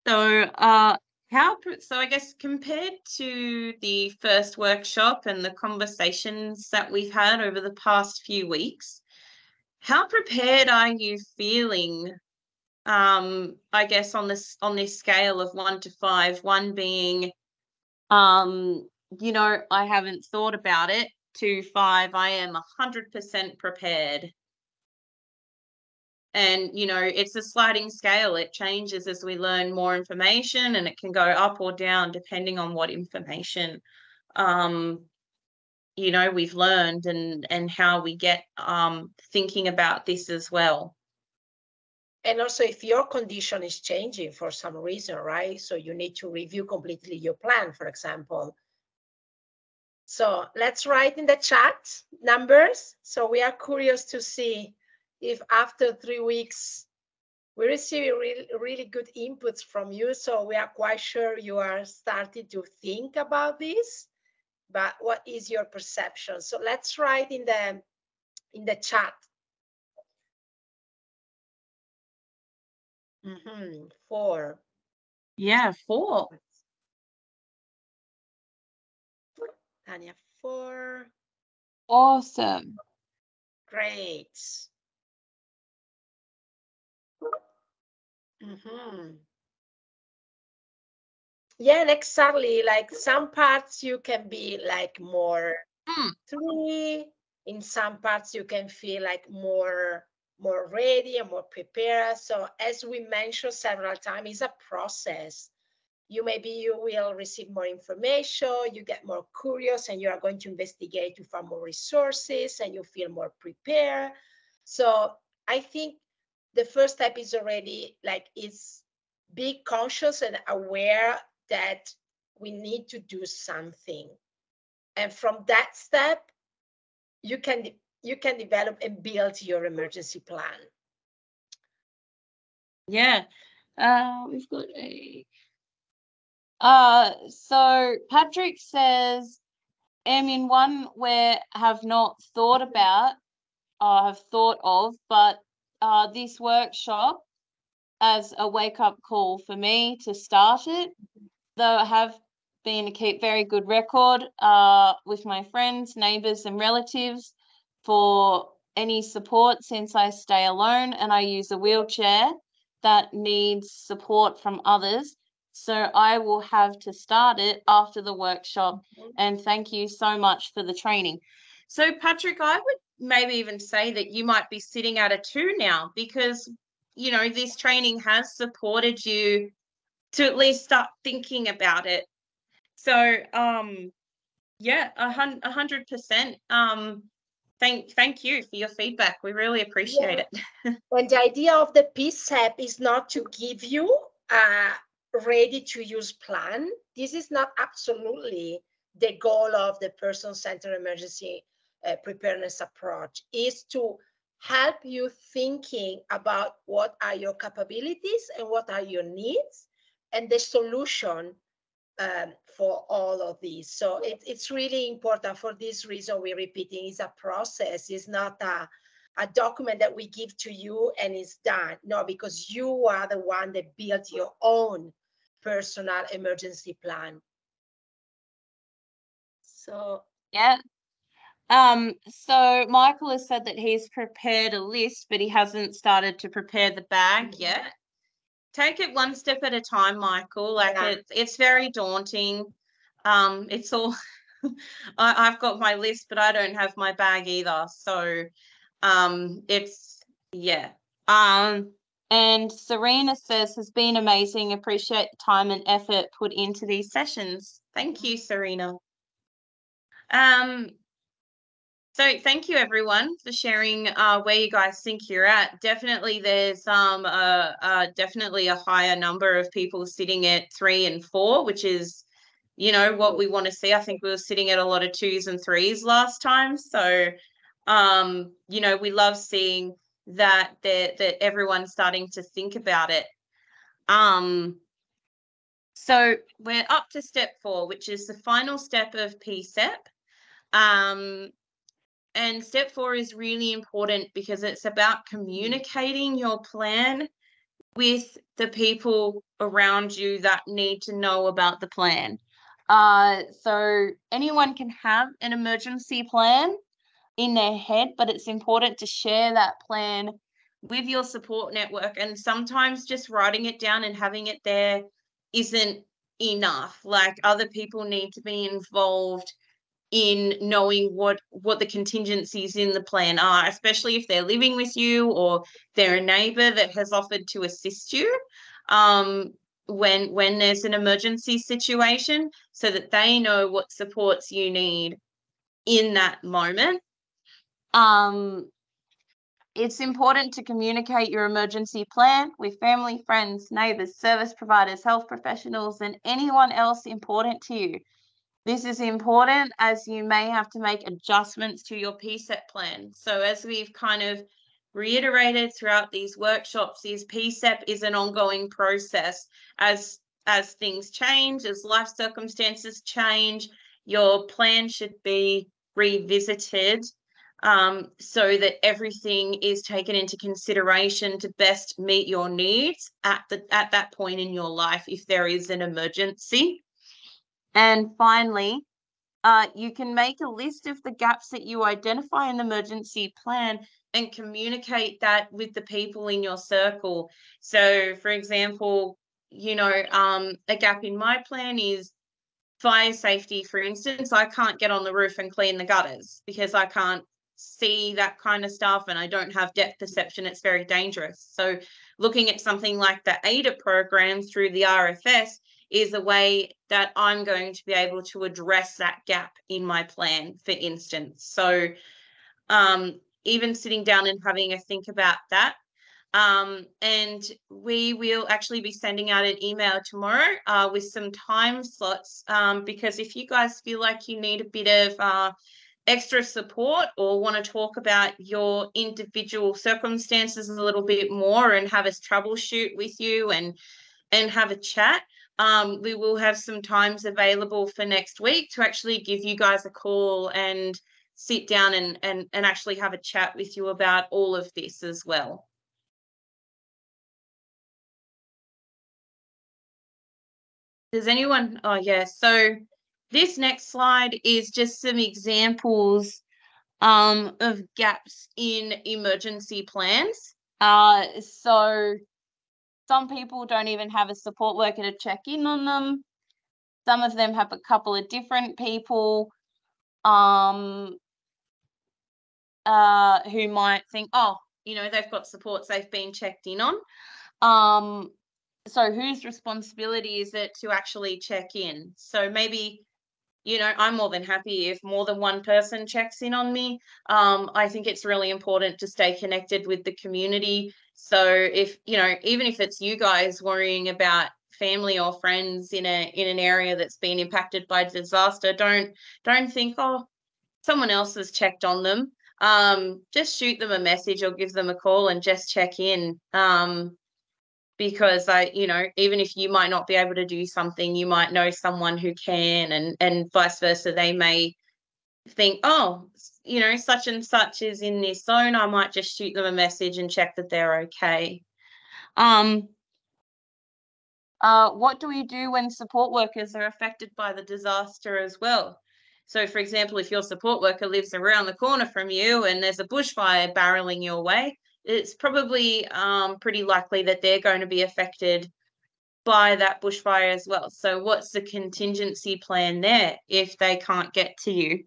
So I guess compared to the first workshop and the conversations that we've had over the past few weeks, how prepared are you feeling? I guess on this scale of 1 to 5, 1 being, you know, I haven't thought about it, to 5, I am 100% prepared. And, you know, it's a sliding scale. It changes as we learn more information, and it can go up or down depending on what information, you know, we've learned and how we get thinking about this as well. And also if your condition is changing for some reason, right? So you need to review completely your plan, for example. So let's write in the chat numbers. So we are curious to see if after 3 weeks we receive really good inputs from you. So we are quite sure you are starting to think about this, but what is your perception? So let's write in the chat. 4. Yeah, 4. Tanya, 4. Awesome. Great. Yeah, and exactly, like some parts you can be like more 3, in some parts you can feel like more ready and more prepared. So as we mentioned several times, it's a process. Maybe you will receive more information, you get more curious, and you are going to investigate to find more resources, and you feel more prepared. So I think the first step is already like, is be conscious and aware that we need to do something. And from that step, you can develop and build your emergency plan. Yeah. We've got a so Patrick says, I'm in one where have not thought about or have thought of, but this workshop as a wake-up call for me to start it, though I have been to keep very good record with my friends, neighbours and relatives for any support, since I stay alone and I use a wheelchair that needs support from others. So I will have to start it after the workshop, and thank you so much for the training. So Patrick, I would maybe even say that you might be sitting at a 2 now, because, you know, this training has supported you to at least start thinking about it. So yeah, 100%. Thank you for your feedback. We really appreciate it. And the idea of the P-CEP is not to give you a ready-to-use plan. This is not absolutely the goal of the person-centered emergency preparedness approach. Is to help you thinking about what are your capabilities and what are your needs, and the solution for all of these. So it's really important. For this reason, we're repeating, it's a process. It's not a document that we give to you and it's done. No, because you are the one that built your own personal emergency plan. So yeah. So Michael has said that he's prepared a list, but he hasn't started to prepare the bag yet. Take it one step at a time, Michael. Like, yeah. it's very daunting. It's all I've got my list, but I don't have my bag either. So it's, yeah. And Serena says, has been amazing. Appreciate the time and effort put into these sessions. Thank you, Serena. So thank you, everyone, for sharing where you guys think you're at. Definitely there's definitely a higher number of people sitting at 3 and 4, which is, you know, what we want to see. I think we were sitting at a lot of 2s and 3s last time. So, you know, we love seeing that everyone's starting to think about it. So we're up to step 4, which is the final step of P-CEP. And step 4 is really important because it's about communicating your plan with the people around you that need to know about the plan. So anyone can have an emergency plan in their head, but it's important to share that plan with your support network. And sometimes just writing it down and having it there isn't enough. Like, other people need to be involved in knowing what the contingencies in the plan are, especially if they're living with you or they're a neighbour that has offered to assist you when there's an emergency situation, so that they know what supports you need in that moment. It's important to communicate your emergency plan with family, friends, neighbours, service providers, health professionals, and anyone else important to you. This is important as you may have to make adjustments to your P-CEP plan. So as we've kind of reiterated throughout these workshops, P-CEP is an ongoing process. As things change, as life circumstances change, your plan should be revisited so that everything is taken into consideration to best meet your needs at that point in your life if there is an emergency. And finally, you can make a list of the gaps that you identify in the emergency plan and communicate that with the people in your circle. So, for example, you know, a gap in my plan is fire safety, for instance. I can't get on the roof and clean the gutters because I can't see that kind of stuff and I don't have depth perception. It's very dangerous. So looking at something like the AIDA program through the RFS is a way that I'm going to be able to address that gap in my plan, for instance. So even sitting down and having a think about that. And we will actually be sending out an email tomorrow with some time slots, because if you guys feel like you need a bit of extra support or want to talk about your individual circumstances a little bit more and have us troubleshoot with you and have a chat, we will have some times available for next week to actually give you guys a call and sit down and actually have a chat with you about all of this as well. Does anyone? Oh, yeah. So this next slide is just some examples of gaps in emergency plans. So some people don't even have a support worker to check in on them. Some of them have a couple of different people who might think, oh, you know, they've got supports they've been checked in on. So whose responsibility is it to actually check in? So maybe, you know, I'm more than happy if more than one person checks in on me. I think it's really important to stay connected with the community. So if, you know, even if it's you guys worrying about family or friends in an area that's been impacted by disaster, don't think, oh, someone else has checked on them. Just shoot them a message or give them a call and just check in. Because you know, even if you might not be able to do something, you might know someone who can, and vice versa. They may think, oh, you know, such and such is in this zone, I might just shoot them a message and check that they're okay. What do we do when support workers are affected by the disaster as well? So, for example, if your support worker lives around the corner from you and there's a bushfire barreling your way, it's probably pretty likely that they're going to be affected by that bushfire as well. So what's the contingency plan there if they can't get to you?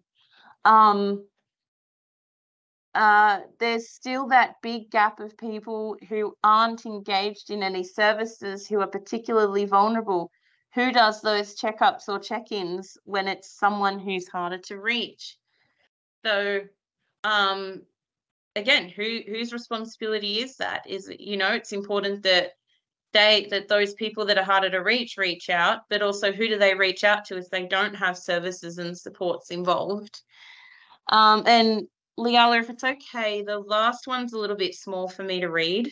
There's still that big gap of people who aren't engaged in any services who are particularly vulnerable. Who does those checkups or check-ins when it's someone who's harder to reach? So again, whose responsibility is that? Is it, you know, it's important that those people that are harder to reach out, but also who do they reach out to if they don't have services and supports involved? And Liala, if it's okay, the last one's a little bit small for me to read.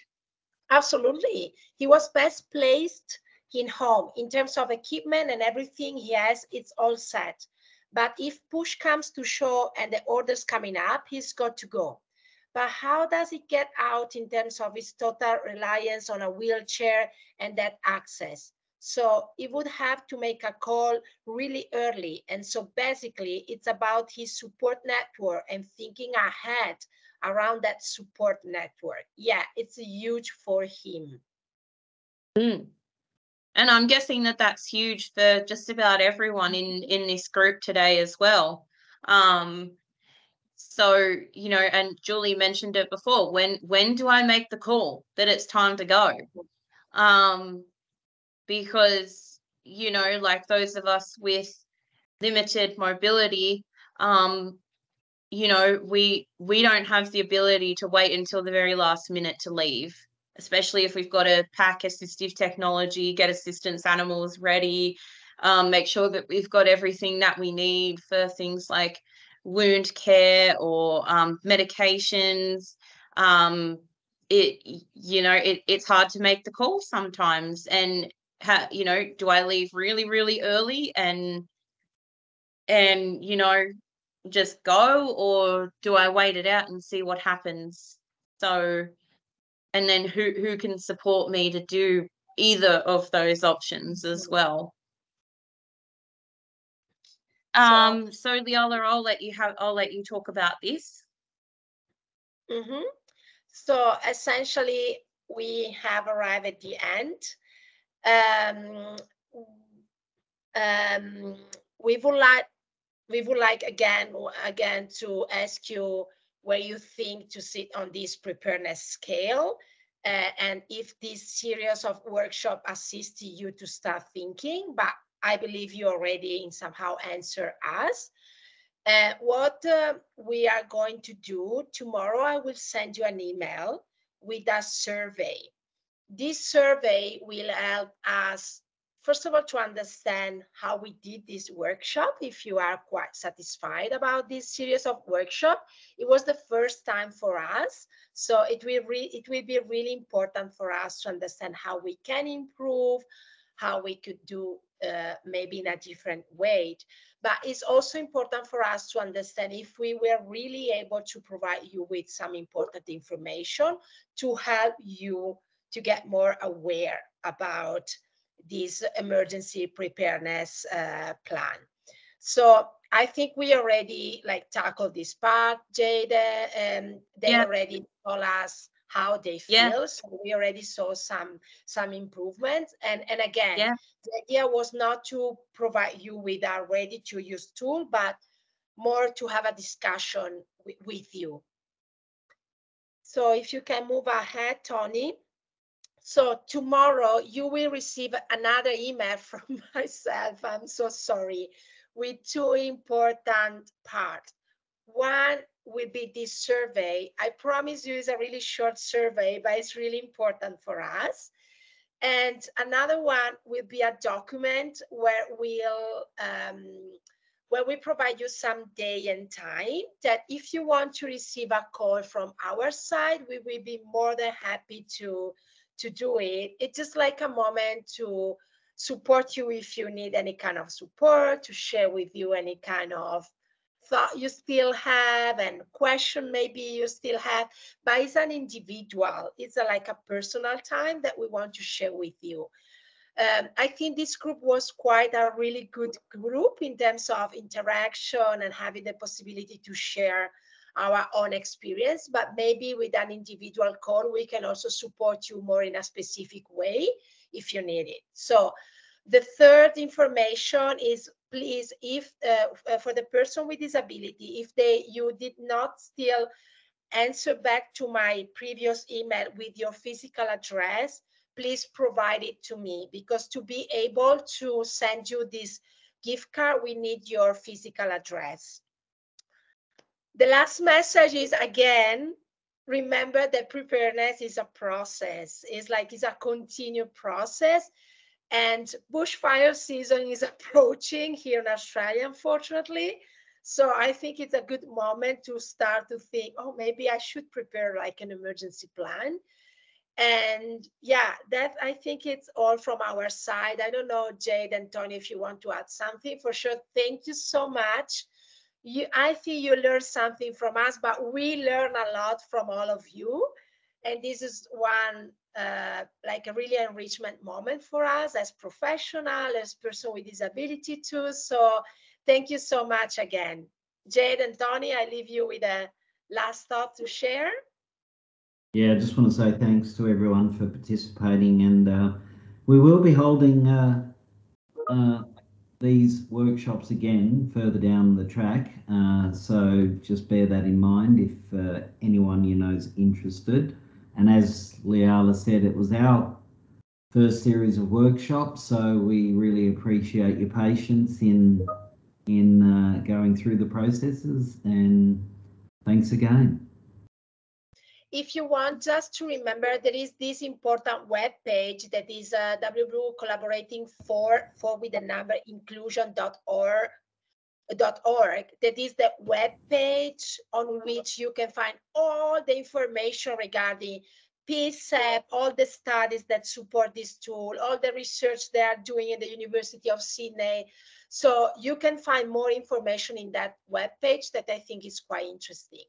Absolutely. He was best placed in home in terms of equipment and everything he has, it's all set. But if push comes to shove and the order's coming up, he's got to go. But how does it get out in terms of his total reliance on a wheelchair and that access? So he would have to make a call really early. And so basically it's about his support network and thinking ahead around that support network. Yeah, it's huge for him. And I'm guessing that that's huge for just about everyone in this group today as well. So, you know, and Julie mentioned it before, when do I make the call that it's time to go? Because, you know, like those of us with limited mobility, you know, we don't have the ability to wait until the very last minute to leave, especially if we've got to pack assistive technology, get assistance animals ready, make sure that we've got everything that we need for things like wound care or medications. It's hard to make the call sometimes. And you know, do I leave really early and you know, just go, or do I wait it out and see what happens? So, and then who can support me to do either of those options as well? So Liala, I'll let you talk about this. So essentially we have arrived at the end. We would like again to ask you where you think to sit on this preparedness scale, and if this series of workshop assisted you to start thinking, but I believe you already somehow answer us. What we are going to do tomorrow, I will send you an email with a survey. This survey will help us, first of all, to understand how we did this workshop, if you are quite satisfied about this series of workshop. It was the first time for us, so it will be really important for us to understand how we can improve, how we could do maybe in a different way. But it's also important for us to understand if we were really able to provide you with some important information to help you to get more aware about this emergency preparedness plan. So I think we already tackled this part, Jade, and they already told us how they feel. So we already saw some improvements. And again, the idea was not to provide you with a ready to use tool, but more to have a discussion with you. So if you can move ahead, Tony. So tomorrow you will receive another email from myself, I'm so sorry, with two important parts. One will be this survey. I promise you it's a really short survey, but it's really important for us. And another one will be a document where we provide you some day and time that if you want to receive a call from our side, we will be more than happy to do it. It's just like a moment to support you if you need any kind of support, to share with you any kind of thought you still have and question maybe you still have, but it's an individual. It's like a personal time that we want to share with you. I think this group was quite a really good group in terms of interaction and having the possibility to share our own experience, but maybe with an individual call, we can also support you more in a specific way if you need it. So the third information is, please, if for the person with disability, if you did not still answer back to my previous email with your physical address, please provide it to me, because to be able to send you this gift card, we need your physical address. The last message is, again, remember that preparedness is a process. It's a continued process. And bushfire season is approaching here in Australia, unfortunately. So I think it's a good moment to start to think, oh, maybe I should prepare like an emergency plan. And yeah, that I think it's all from our side. I don't know, Jade and Tony, if you want to add something. For sure, thank you so much. I think you learned something from us, but we learn a lot from all of you. And this is one, like a really enrichment moment for us as professional, as person with disability too. So thank you so much again. Jade and Tony, I leave you with a last thought to share. Yeah, I just want to say thanks to everyone for participating, and we will be holding these workshops again further down the track. So just bear that in mind if anyone you know is interested. And as Liala said, it was our first series of workshops, so we really appreciate your patience in going through the processes, and thanks again. If you want just to remember, there is this important web page that is WBRU collaborating for with the number inclusion.org. That is the web page on which you can find all the information regarding P-CEP, all the studies that support this tool, all the research they are doing in the University of Sydney. So you can find more information in that web page that I think is quite interesting.